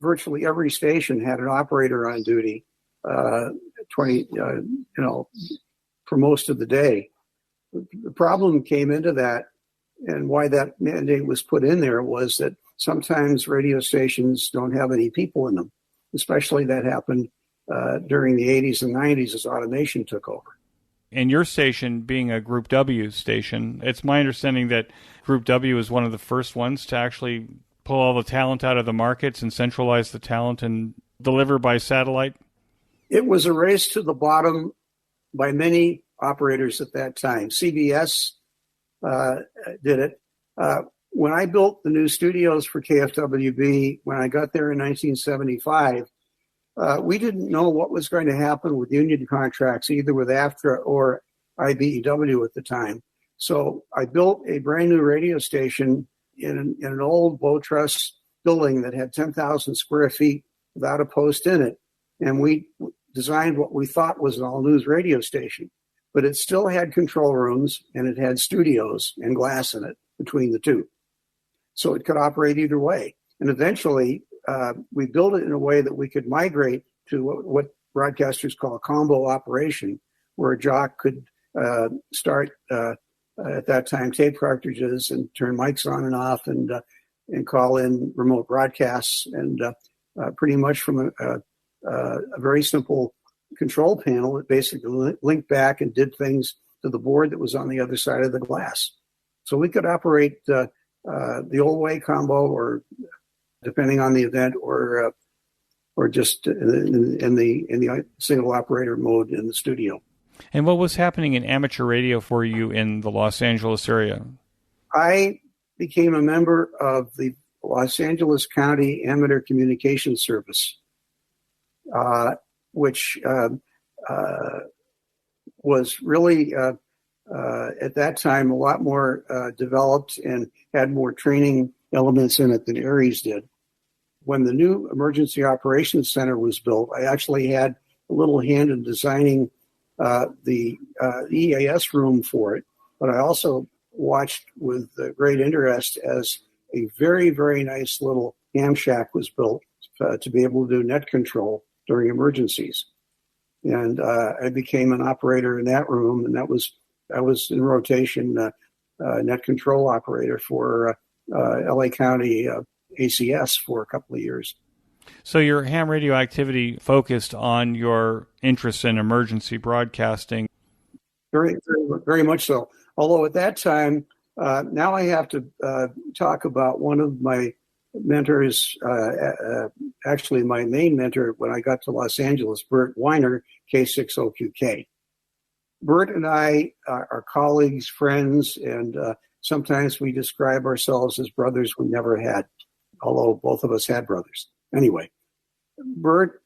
S2: virtually every station had an operator on duty, for most of the day. The problem came into that, and why that mandate was put in there was that sometimes radio stations don't have any people in them. Especially that happened during the 80s and 90s as automation took over.
S1: And your station being a Group W station, it's my understanding that Group W is one of the first ones to actually pull all the talent out of the markets and centralize the talent and deliver by satellite?
S2: It was a race to the bottom by many operators at that time. CBS did it. When I built the new studios for KFWB, when I got there in 1975, we didn't know what was going to happen with union contracts, either with AFTRA or IBEW at the time. So I built a brand new radio station in an old bow truss building that had 10,000 square feet without a post in it. And we designed what we thought was an all-news radio station. But it still had control rooms, and it had studios and glass in it between the two. So it could operate either way. And eventually, we built it in a way that we could migrate to what broadcasters call a combo operation, where a jock could start, at that time, tape cartridges and turn mics on and off and call in remote broadcasts. And pretty much from a very simple control panel, it basically linked back and did things to the board that was on the other side of the glass. So we could operate the old way combo, or depending on the event, or just in the single operator mode in the studio.
S1: And what was happening in amateur radio for you in the Los Angeles area?
S2: I became a member of the Los Angeles County Amateur Communication Service, which was really, at that time, a lot more developed and had more training elements in it than Aries did. When the new Emergency Operations Center was built, I actually had a little hand in designing the EAS room for it, but I also watched with great interest as a very, very nice little ham shack was built to be able to do net control during emergencies. And I became an operator in that room, and I was in rotation net control operator for LA County ACS for a couple of years.
S1: So your ham radio activity focused on your interest in emergency broadcasting?
S2: Very, very, very much so. Although at that time, now I have to talk about one of my mentors, actually my main mentor when I got to Los Angeles, Bert Weiner, K60QK. Bert and I are colleagues, friends, and sometimes we describe ourselves as brothers we never had, although both of us had brothers. Anyway, Bert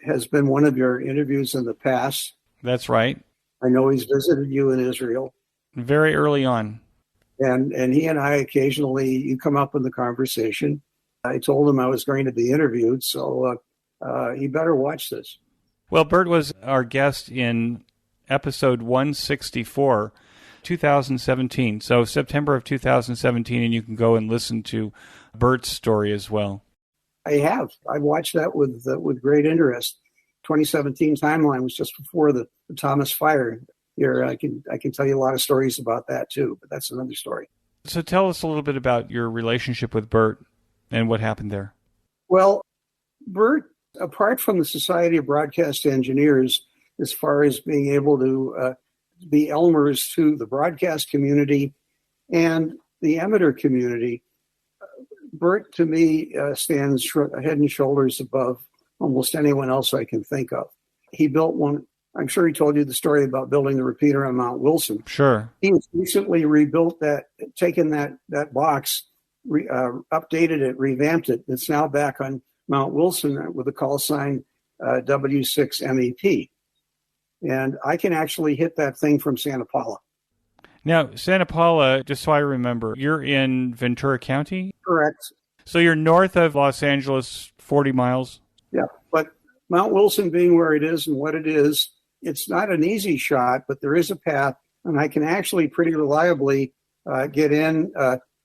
S2: has been one of your interviews in the past.
S1: That's right.
S2: I know he's visited you in Israel.
S1: Very early on.
S2: And he and I occasionally, you come up in the conversation. I told him I was going to be interviewed, so he better watch this.
S1: Well, Bert was our guest in episode 164, 2017. So September of 2017, and you can go and listen to Bert's story as well.
S2: I have. I watched that with great interest. 2017 timeline was just before the Thomas fire. Here, I can tell you a lot of stories about that too, but that's another story.
S1: So tell us a little bit about your relationship with Bert and what happened there.
S2: Well, Bert, apart from the Society of Broadcast Engineers, as far as being able to be Elmers to the broadcast community and the amateur community, Bert, to me, stands head and shoulders above almost anyone else I can think of. He built one. I'm sure he told you the story about building the repeater on Mount Wilson.
S1: Sure.
S2: He has recently rebuilt that, taken that box, updated it, revamped it. It's now back on Mount Wilson with a call sign W6MEP. And I can actually hit that thing from Santa Paula.
S1: Now, Santa Paula, just so I remember, you're in Ventura County?
S2: Correct.
S1: So you're north of Los Angeles, 40 miles?
S2: Yeah, but Mount Wilson being where it is and what it is, it's not an easy shot, but there is a path, and I can actually pretty reliably get in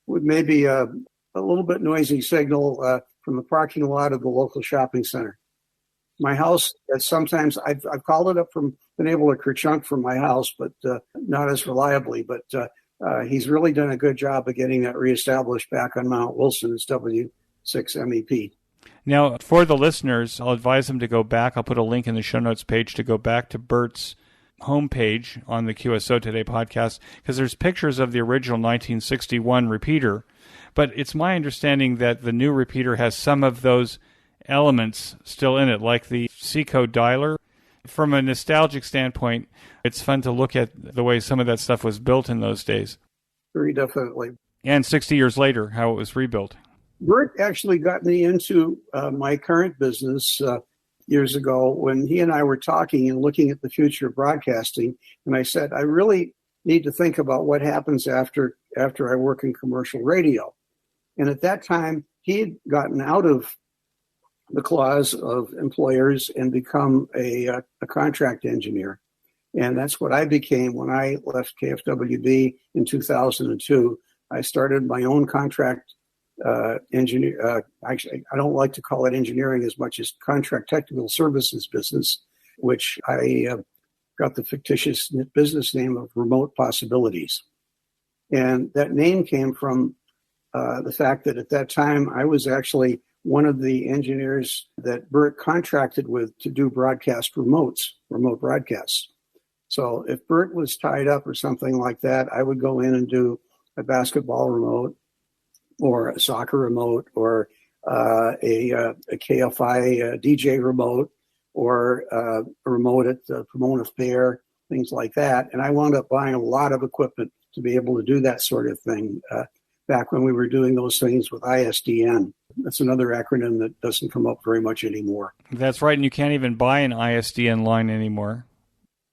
S2: with maybe a little bit noisy signal from the parking lot of the local shopping center. My house, sometimes I've called it up from, been able to kerchunk from my house, but not as reliably. But he's really done a good job of getting that reestablished back on Mount Wilson as W6MEP.
S1: Now, for the listeners, I'll advise them to go back. I'll put a link in the show notes page to go back to Bert's homepage on the QSO Today podcast, because there's pictures of the original 1961 repeater. But it's my understanding that the new repeater has some of those elements still in it, like the C-code dialer. From a nostalgic standpoint, it's fun to look at the way some of that stuff was built in those days.
S2: Very definitely.
S1: And 60 years later, how it was rebuilt.
S2: Bert actually got me into my current business years ago when he and I were talking and looking at the future of broadcasting. And I said, I really need to think about what happens after I work in commercial radio. And at that time, he had gotten out of the clause of employers and become a contract engineer. And that's what I became when I left KFWB in 2002. I started my own contract engineer. Actually, I don't like to call it engineering as much as contract technical services business, which I got the fictitious business name of Remote Possibilities. And that name came from the fact that at that time I was actually one of the engineers that Bert contracted with to do remote broadcasts. So if Bert was tied up or something like that, I would go in and do a basketball remote or a soccer remote or a KFI DJ remote or a remote at the Pomona Fair, things like that. And I wound up buying a lot of equipment to be able to do that sort of thing back when we were doing those things with ISDN. That's another acronym that doesn't come up very much anymore.
S1: That's right, and you can't even buy an ISDN line anymore.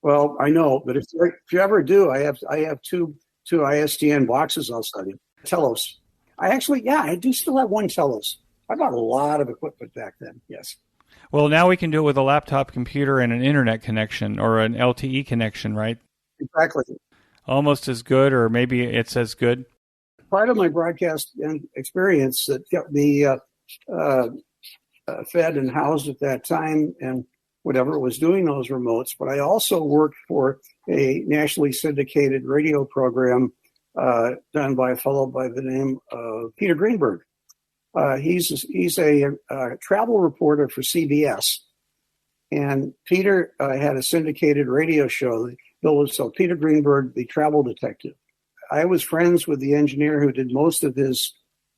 S2: Well, I know, but if you ever do, I have two ISDN boxes I'll sell you. Telos. I do still have one Telos. I bought a lot of equipment back then, yes.
S1: Well, now we can do it with a laptop computer and an internet connection or an LTE connection, right?
S2: Exactly.
S1: Almost as good, or maybe it's as good.
S2: Part of my broadcast experience that kept me fed and housed at that time and whatever was doing those remotes, but I also worked for a nationally syndicated radio program done by a fellow by the name of Peter Greenberg. He's a travel reporter for CBS, and Peter had a syndicated radio show. So Peter Greenberg, the travel detective. I was friends with the engineer who did most of his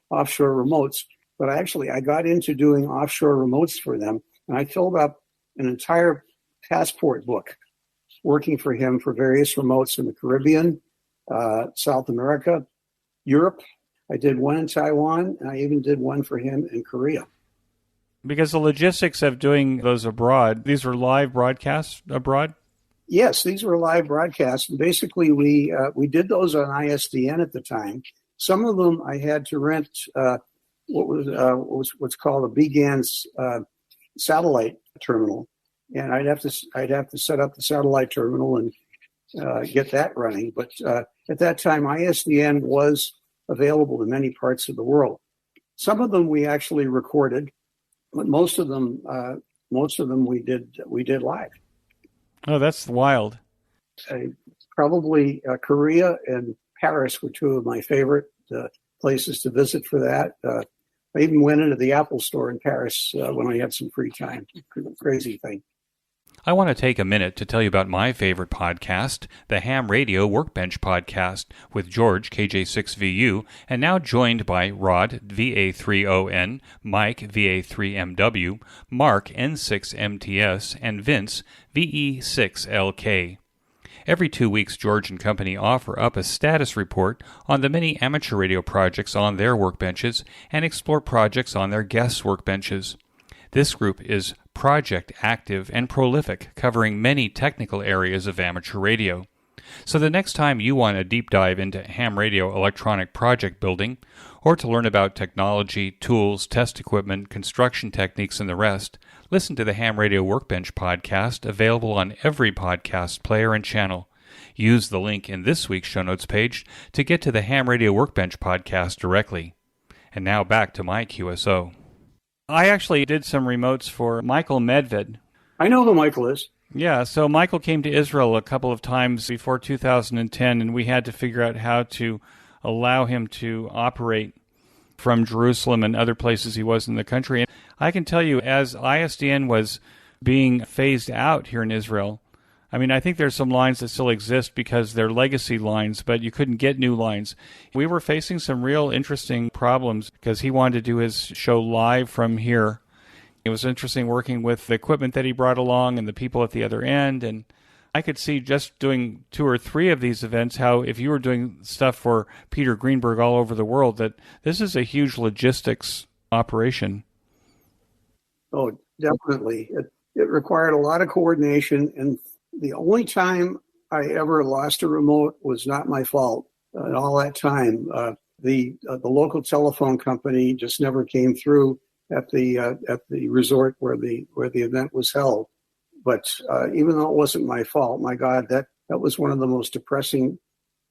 S2: offshore remotes, but I got into doing offshore remotes for them, and I filled up an entire passport book working for him for various remotes in the Caribbean, South America, Europe. I did one in Taiwan, and I even did one for him in Korea.
S1: Because the logistics of doing those abroad, these were live broadcasts abroad?
S2: Yes, these were live broadcasts. And basically, we did those on ISDN at the time. Some of them I had to rent what's called a BGAN satellite terminal, and I'd have to set up the satellite terminal and get that running. But at that time, ISDN was available in many parts of the world. Some of them we actually recorded, but most of them we did live.
S1: Oh, that's wild.
S2: Probably Korea and Paris were two of my favorite places to visit for that. I even went into the Apple store in Paris when I had some free time. Crazy thing.
S1: I want to take a minute to tell you about my favorite podcast, the Ham Radio Workbench Podcast, with George, KJ6VU, and now joined by Rod, VA3ON, Mike, VA3MW, Mark, N6MTS, and Vince, VE6LK. Every 2 weeks, George and company offer up a status report on the many amateur radio projects on their workbenches and explore projects on their guests' workbenches. This group is project active and prolific, covering many technical areas of amateur radio. So the next time you want a deep dive into ham radio electronic project building, or to learn about technology, tools, test equipment, construction techniques, and the rest, listen to the Ham Radio Workbench podcast, available on every podcast player and channel. Use the link in this week's show notes page to get to the Ham Radio Workbench podcast directly. And now back to my QSO. I actually did some remotes for Michael Medved.
S2: I know who Michael is.
S1: Yeah, so Michael came to Israel a couple of times before 2010, and we had to figure out how to allow him to operate from Jerusalem and other places he was in the country. And I can tell you, as ISDN was being phased out here in Israel, I mean, I think there's some lines that still exist because they're legacy lines, but you couldn't get new lines. We were facing some real interesting problems because he wanted to do his show live from here. It was interesting working with the equipment that he brought along and the people at the other end. And I could see just doing 2 or 3 of these events, how if you were doing stuff for Peter Greenberg all over the world, that this is a huge logistics operation.
S2: Oh, definitely. It required a lot of coordination, and the only time I ever lost a remote was not my fault. And all that time, the local telephone company just never came through at the resort where the event was held. But even though it wasn't my fault, my God, that was one of the most depressing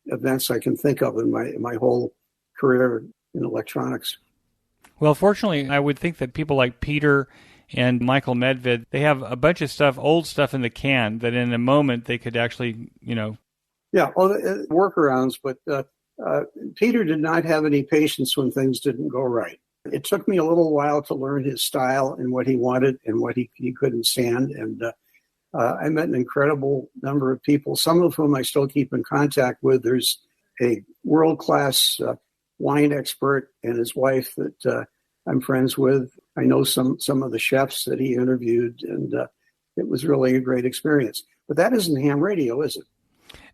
S2: events I can think of in my whole career in electronics.
S1: Well, fortunately, I would think that people like Peter and Michael Medved, they have a bunch of stuff, old stuff in the can that in a moment they could actually,
S2: Yeah, workarounds, but Peter did not have any patience when things didn't go right. It took me a little while to learn his style and what he wanted and what he couldn't stand. And I met an incredible number of people, some of whom I still keep in contact with. There's a world-class wine expert and his wife that I'm friends with. I know some of the chefs that he interviewed, and it was really a great experience. But that isn't ham radio, is it?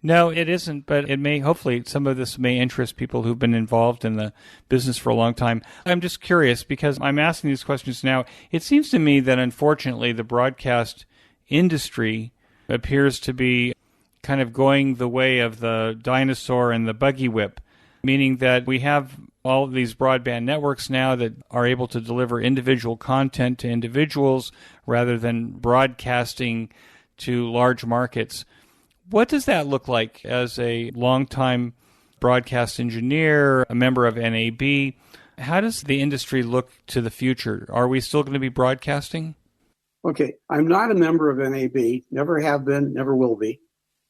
S1: No, it isn't, but it may, hopefully, some of this may interest people who've been involved in the business for a long time. I'm just curious, because I'm asking these questions now. It seems to me that, unfortunately, the broadcast industry appears to be kind of going the way of the dinosaur and the buggy whip, meaning that we have all of these broadband networks now that are able to deliver individual content to individuals rather than broadcasting to large markets. What does that look like as a longtime broadcast engineer, a member of NAB? How does the industry look to the future? Are we still going to be broadcasting?
S2: Okay, I'm not a member of NAB, never have been, never will be.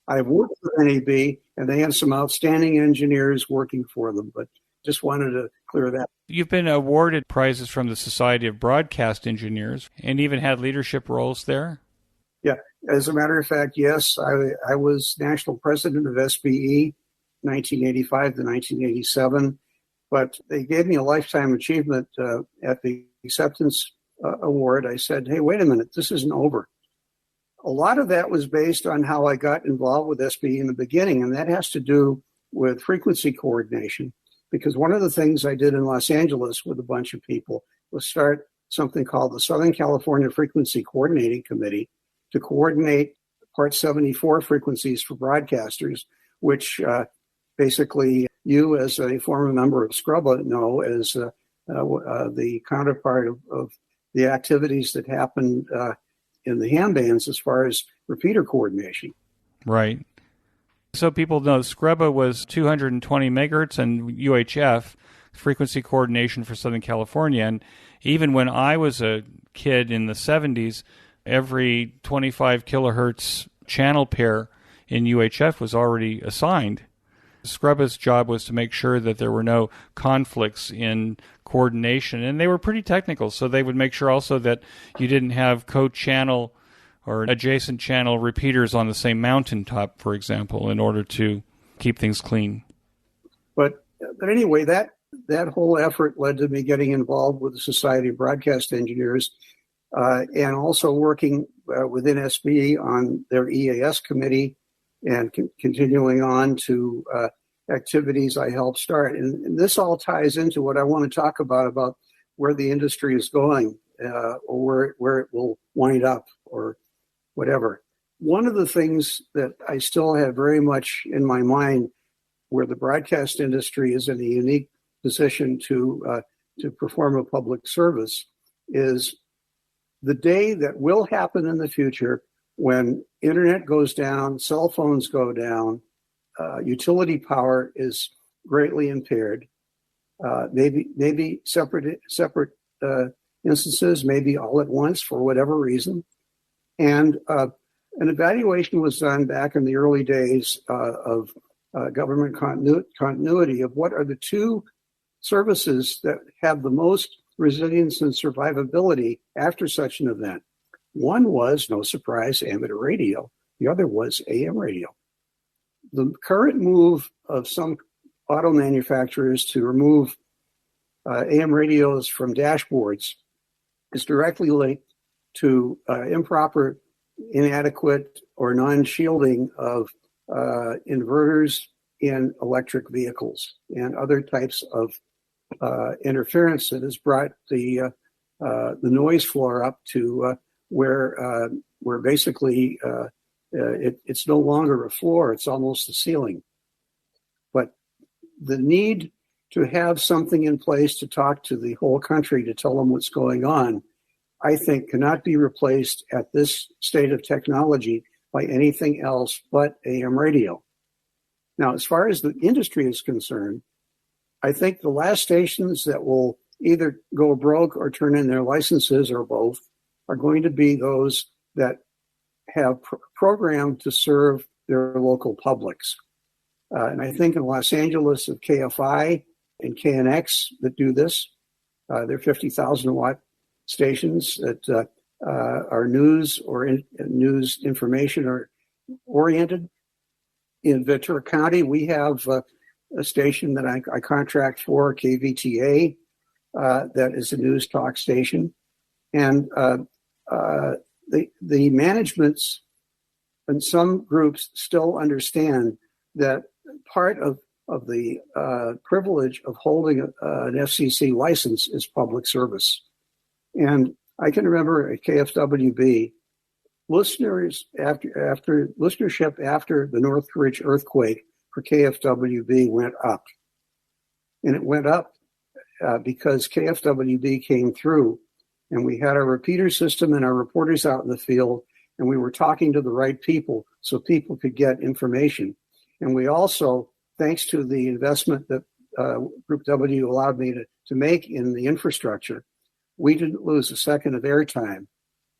S2: I've worked with NAB, and they have some outstanding engineers working for them, but just wanted to clear that.
S1: You've been awarded prizes from the Society of Broadcast Engineers and even had leadership roles there?
S2: Yeah, as a matter of fact, yes, I was national president of SBE 1985 to 1987, but they gave me a lifetime achievement at the acceptance award. I said, hey, wait a minute, this isn't over. A lot of that was based on how I got involved with SBE in the beginning, and that has to do with frequency coordination. Because one of the things I did in Los Angeles with a bunch of people was start something called the Southern California Frequency Coordinating Committee to coordinate Part 74 frequencies for broadcasters, which basically you as a former member of SCRUBA know as the counterpart of the activities that happen in the ham bands as far as repeater coordination.
S1: Right. So people know SCRUBA was 220 megahertz and UHF, frequency coordination for Southern California. And even when I was a kid in the 70s, every 25 kilohertz channel pair in UHF was already assigned. SCRUBA's job was to make sure that there were no conflicts in coordination, and they were pretty technical, so they would make sure also that you didn't have co-channel or adjacent channel repeaters on the same mountaintop, for example, in order to keep things clean.
S2: But anyway, that whole effort led to me getting involved with the Society of Broadcast Engineers and also working within SBE on their EAS committee and continuing on to activities I helped start. And this all ties into what I want to talk about where the industry is going or where it will wind up or whatever. One of the things that I still have very much in my mind where the broadcast industry is in a unique position to perform a public service is the day that will happen in the future when internet goes down, cell phones go down, utility power is greatly impaired, maybe separate instances, maybe all at once for whatever reason. And an evaluation was done back in the early days of government continuity of what are the two services that have the most resilience and survivability after such an event. One was, no surprise, amateur radio. The other was AM radio. The current move of some auto manufacturers to remove AM radios from dashboards is directly linked to improper, inadequate, or non-shielding of inverters in electric vehicles and other types of interference that has brought the noise floor up to where basically it's no longer a floor, it's almost a ceiling. But the need to have something in place to talk to the whole country to tell them what's going on, I think cannot be replaced at this state of technology by anything else but AM radio. Now, as far as the industry is concerned, I think the last stations that will either go broke or turn in their licenses or both are going to be those that have programmed to serve their local publics. And I think in Los Angeles of KFI and KNX that do this, they're 50,000 watt stations that are news or news information or oriented. In Ventura County, we have a station that I contract for, KVTA, that is a news talk station. And the managements and some groups still understand that part of the privilege of holding an FCC license is public service. And I can remember at KFWB, listenership after the Northridge earthquake for KFWB went up. And it went up because KFWB came through and we had our repeater system and our reporters out in the field, and we were talking to the right people so people could get information. And we also, thanks to the investment that Group W allowed me to make in the infrastructure, we didn't lose a second of airtime.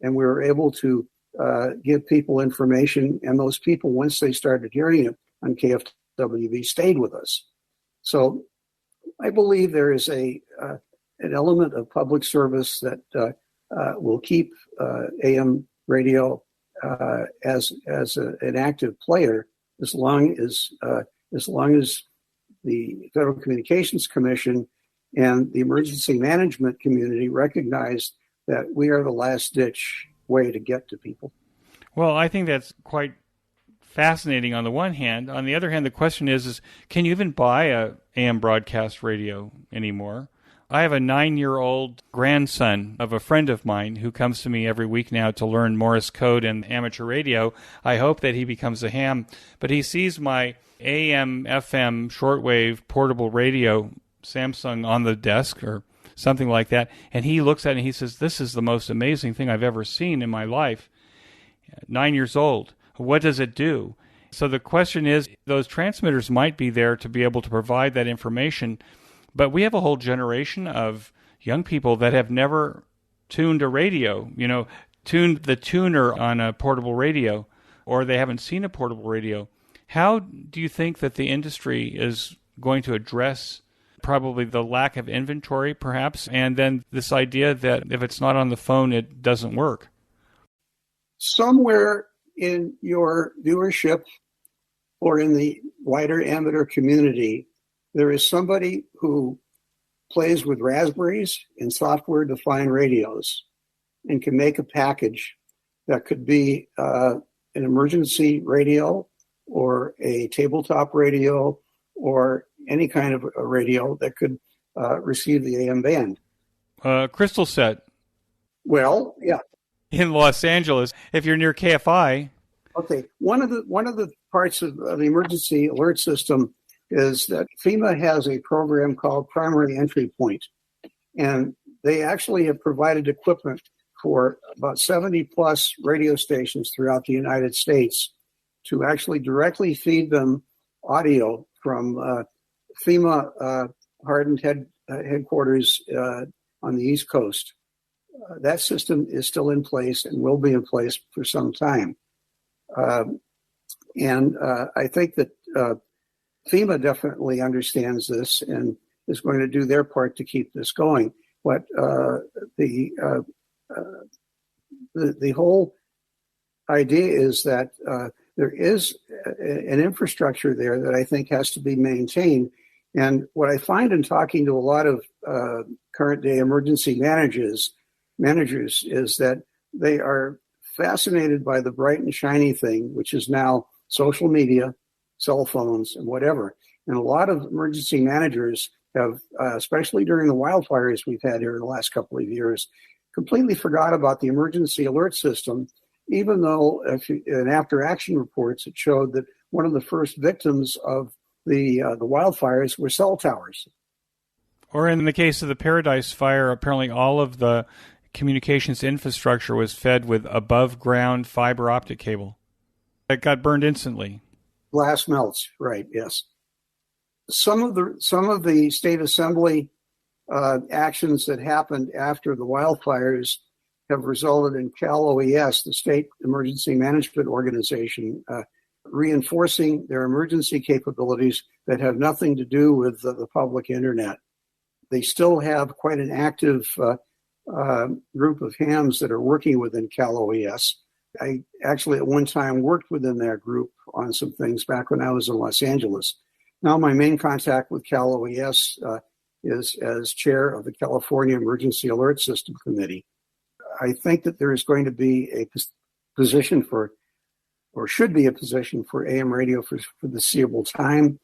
S2: And we were able to give people information, and those people, once they started hearing it on KFWB, stayed with us. So I believe there is an element of public service that will keep AM radio as an active player as long as the Federal Communications Commission and the emergency management community recognize that we are the last ditch way to get to people.
S1: Well, I think that's quite fascinating on the one hand. On the other hand, the question is can you even buy a AM broadcast radio anymore? I have a 9-year-old grandson of a friend of mine who comes to me every week now to learn Morse code and amateur radio. I hope that he becomes a ham, but he sees my AM, FM, shortwave, portable radio, Samsung on the desk or something like that, and he looks at it and he says, this is the most amazing thing I've ever seen in my life. 9 years old. What does it do? So the question is, those transmitters might be there to be able to provide that information, but we have a whole generation of young people that have never tuned a radio, tuned the tuner on a portable radio, or they haven't seen a portable radio. How do you think that the industry is going to address probably the lack of inventory, perhaps, and then this idea that if it's not on the phone, it doesn't work?
S2: Somewhere in your viewership or in the wider amateur community, there is somebody who plays with raspberries and software-defined radios and can make a package that could be an emergency radio or a tabletop radio or any kind of a radio that could receive the AM band.
S1: Crystal set.
S2: Well, yeah.
S1: In Los Angeles, if you're near KFI.
S2: Okay, one of the parts of the emergency alert system is that FEMA has a program called Primary Entry Point, and they actually have provided equipment for about 70 plus radio stations throughout the United States to actually directly feed them audio from FEMA hardened headquarters on the East Coast. That system is still in place and will be in place for some time. And I think that FEMA definitely understands this and is going to do their part to keep this going. But the whole idea is that there is an infrastructure there that I think has to be maintained. And what I find in talking to a lot of current day emergency managers is that they are fascinated by the bright and shiny thing, which is now social media, cell phones, and whatever. And a lot of emergency managers have, especially during the wildfires we've had here in the last couple of years, completely forgot about the emergency alert system, even though in after-action reports it showed that one of the first victims of the wildfires were cell towers.
S1: Or in the case of the Paradise Fire, apparently all of the communications infrastructure was fed with above-ground fiber optic cable. It got burned instantly.
S2: Glass melts, right? Yes. Some of the state assembly actions that happened after the wildfires have resulted in Cal OES, the state emergency management organization, reinforcing their emergency capabilities that have nothing to do with the public internet. They still have quite an active group of hams that are working within Cal OES. I actually at one time worked within that group on some things back when I was in Los Angeles. Now my main contact with Cal OES is as chair of the California Emergency Alert System Committee. I think that there is going to be a position for, or should be a position for AM radio for the foreseeable time.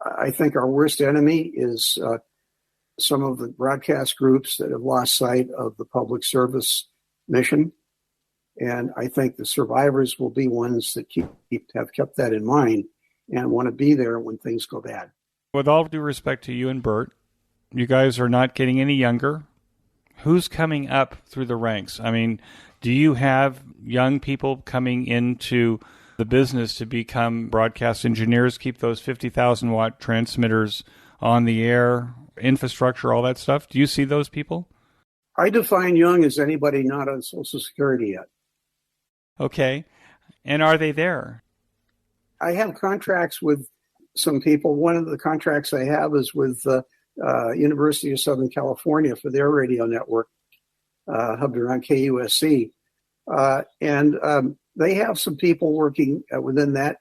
S2: I think our worst enemy is some of the broadcast groups that have lost sight of the public service mission. And I think the survivors will be ones that have kept that in mind and want to be there when things go bad.
S1: With all due respect to you and Bert, you guys are not getting any younger. Who's coming up through the ranks? I mean, do you have young people coming into the business to become broadcast engineers, keep those 50,000 watt transmitters on the air, infrastructure, all that stuff? Do you see those people?
S2: I define young as anybody not on Social Security yet.
S1: Okay. And are they there?
S2: I have contracts with some people. One of the contracts I have is with University of Southern California for their radio network, hubbed around KUSC. And they have some people working within that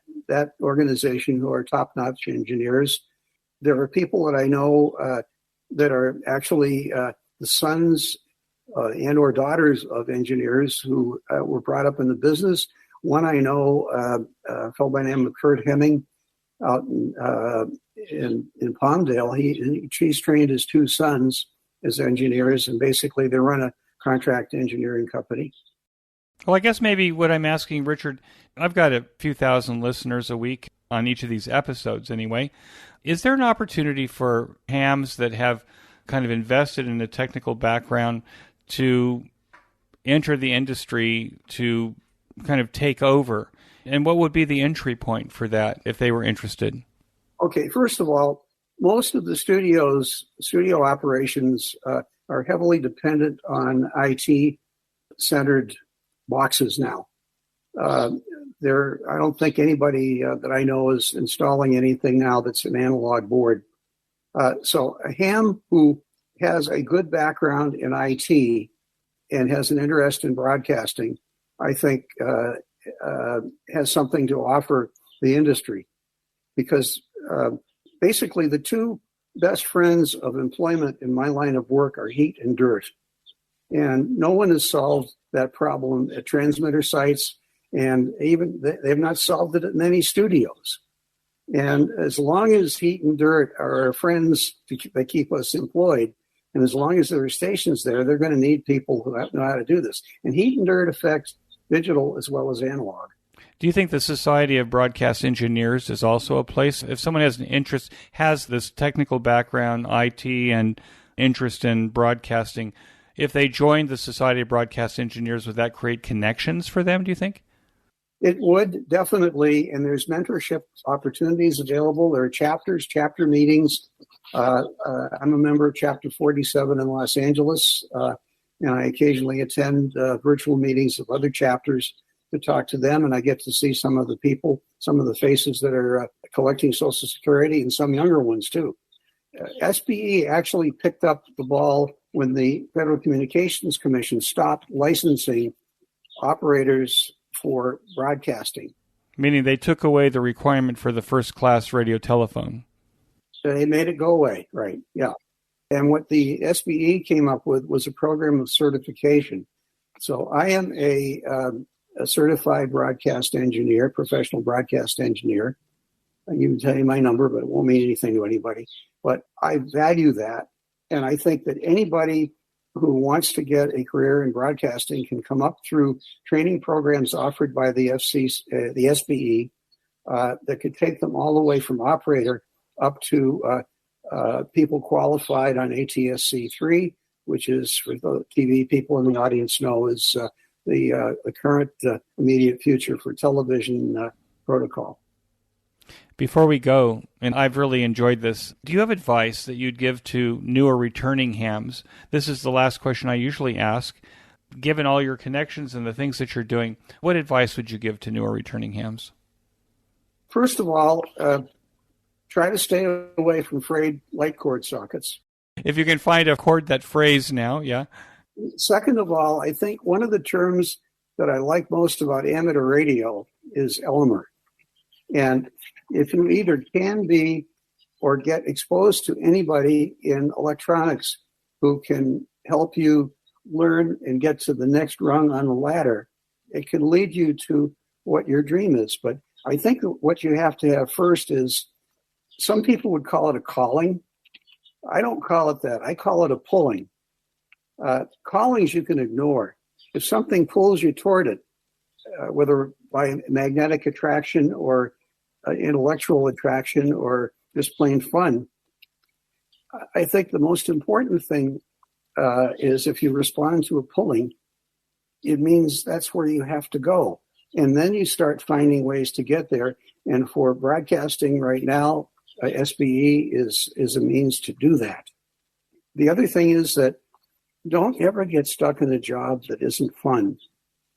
S2: organization who are top-notch engineers. There are people that I know that are actually the sons and or daughters of engineers who were brought up in the business, One I know, a fellow by the name of Kurt Hemming out in Palmdale. He's trained his two sons as engineers, and basically they run a contract engineering company.
S1: Well, I guess maybe what I'm asking, Richard, I've got a few thousand listeners a week on each of these episodes anyway. Is there an opportunity for hams that have kind of invested in a technical background to enter the industry, to kind of take over? And what would be the entry point for that if they were interested?
S2: Okay, first of all, most of the studio operations are heavily dependent on IT-centered boxes now. I don't think anybody that I know is installing anything now that's an analog board. So a ham who has a good background in IT and has an interest in broadcasting, I think has something to offer the industry, because basically the two best friends of employment in my line of work are heat and dirt. And no one has solved that problem at transmitter sites, and even they've not solved it at many studios. And as long as heat and dirt are our friends that keep us employed, and as long as there are stations there, they're going to need people who know how to do this. And heat and dirt affects digital as well as analog.
S1: Do you think the Society of Broadcast Engineers is also a place? If someone has an interest, has this technical background, IT, and interest in broadcasting, if they joined the Society of Broadcast Engineers, would that create connections for them, do you think?
S2: It would, definitely, and there's mentorship opportunities available. There are chapter meetings. I'm a member of Chapter 47 in Los Angeles, and I occasionally attend virtual meetings of other chapters to talk to them, and I get to see some of the people, some of the faces that are collecting Social Security, and some younger ones, too. SBE actually picked up the ball when the Federal Communications Commission stopped licensing operators for broadcasting.
S1: Meaning they took away the requirement for the first-class radio telephone.
S2: They made it go away, right, yeah. And what the SBE came up with was a program of certification. So I am a certified broadcast engineer, professional broadcast engineer. I can even tell you my number, but it won't mean anything to anybody. But I value that, and I think that anybody who wants to get a career in broadcasting can come up through training programs offered by the SBE that could take them all the way from operator up to people qualified on ATSC3, which is, for the TV people in the audience know, is the current immediate future for television protocol.
S1: Before we go, and I've really enjoyed this, do you have advice that you'd give to newer returning hams? This is the last question I usually ask. Given all your connections and the things that you're doing, what advice would you give to newer returning hams?
S2: First of all, try to stay away from frayed light cord sockets.
S1: If you can find a cord that frays now, yeah.
S2: Second of all, I think one of the terms that I like most about amateur radio is Elmer. And if you either can be or get exposed to anybody in electronics who can help you learn and get to the next rung on the ladder, it can lead you to what your dream is. But I think what you have to have first is, some people would call it a calling. I don't call it that. I call it a pulling. Callings you can ignore. If something pulls you toward it, whether by magnetic attraction or intellectual attraction or just plain fun, I think the most important thing is if you respond to a pulling, it means that's where you have to go. And then you start finding ways to get there. And for broadcasting right now, SBE is a means to do that. The other thing is that don't ever get stuck in a job that isn't fun.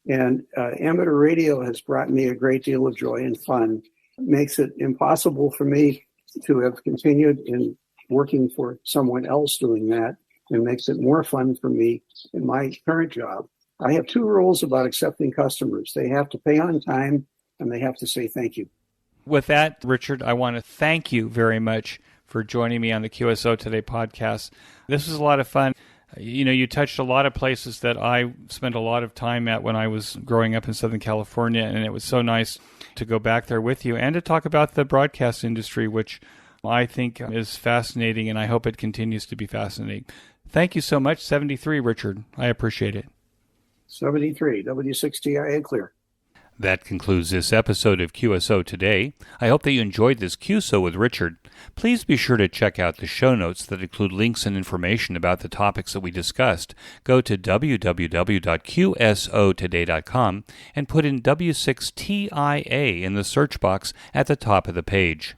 S2: And amateur radio has brought me a great deal of joy and fun. It makes it impossible for me to have continued in working for someone else doing that, and makes it more fun for me in my current job. I have two rules about accepting customers. They have to pay on time, and they have to say thank you.
S1: With that, Richard, I want to thank you very much for joining me on the QSO Today podcast. This was a lot of fun. You touched a lot of places that I spent a lot of time at when I was growing up in Southern California, and it was so nice to go back there with you and to talk about the broadcast industry, which I think is fascinating, and I hope it continues to be fascinating. Thank you so much, 73, Richard. I appreciate it.
S2: 73, W6TIA clear.
S1: That concludes this episode of QSO Today. I hope that you enjoyed this QSO with Richard. Please be sure to check out the show notes that include links and information about the topics that we discussed. Go to www.qsotoday.com and put in W6TIA in the search box at the top of the page.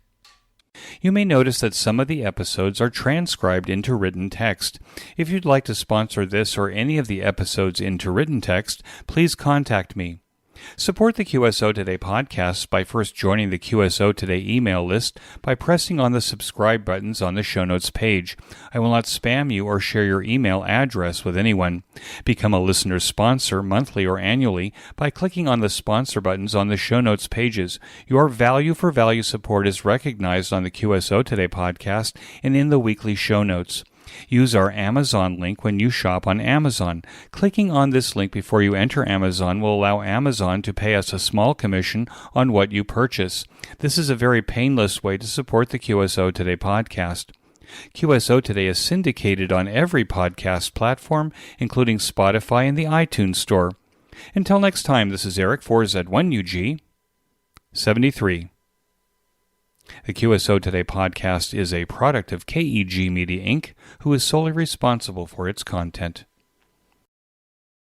S1: You may notice that some of the episodes are transcribed into written text. If you'd like to sponsor this or any of the episodes into written text, please contact me. Support the QSO Today podcast by first joining the QSO Today email list by pressing on the subscribe buttons on the show notes page. I will not spam you or share your email address with anyone. Become a listener sponsor monthly or annually by clicking on the sponsor buttons on the show notes pages. Your value for value support is recognized on the QSO Today podcast and in the weekly show notes. Use our Amazon link when you shop on Amazon. Clicking on this link before you enter Amazon will allow Amazon to pay us a small commission on what you purchase. This is a very painless way to support the QSO Today podcast. QSO Today is syndicated on every podcast platform, including Spotify and the iTunes Store. Until next time, this is Eric 4Z1UG 73. The QSO Today podcast is a product of KEG Media Inc., who is solely responsible for its content.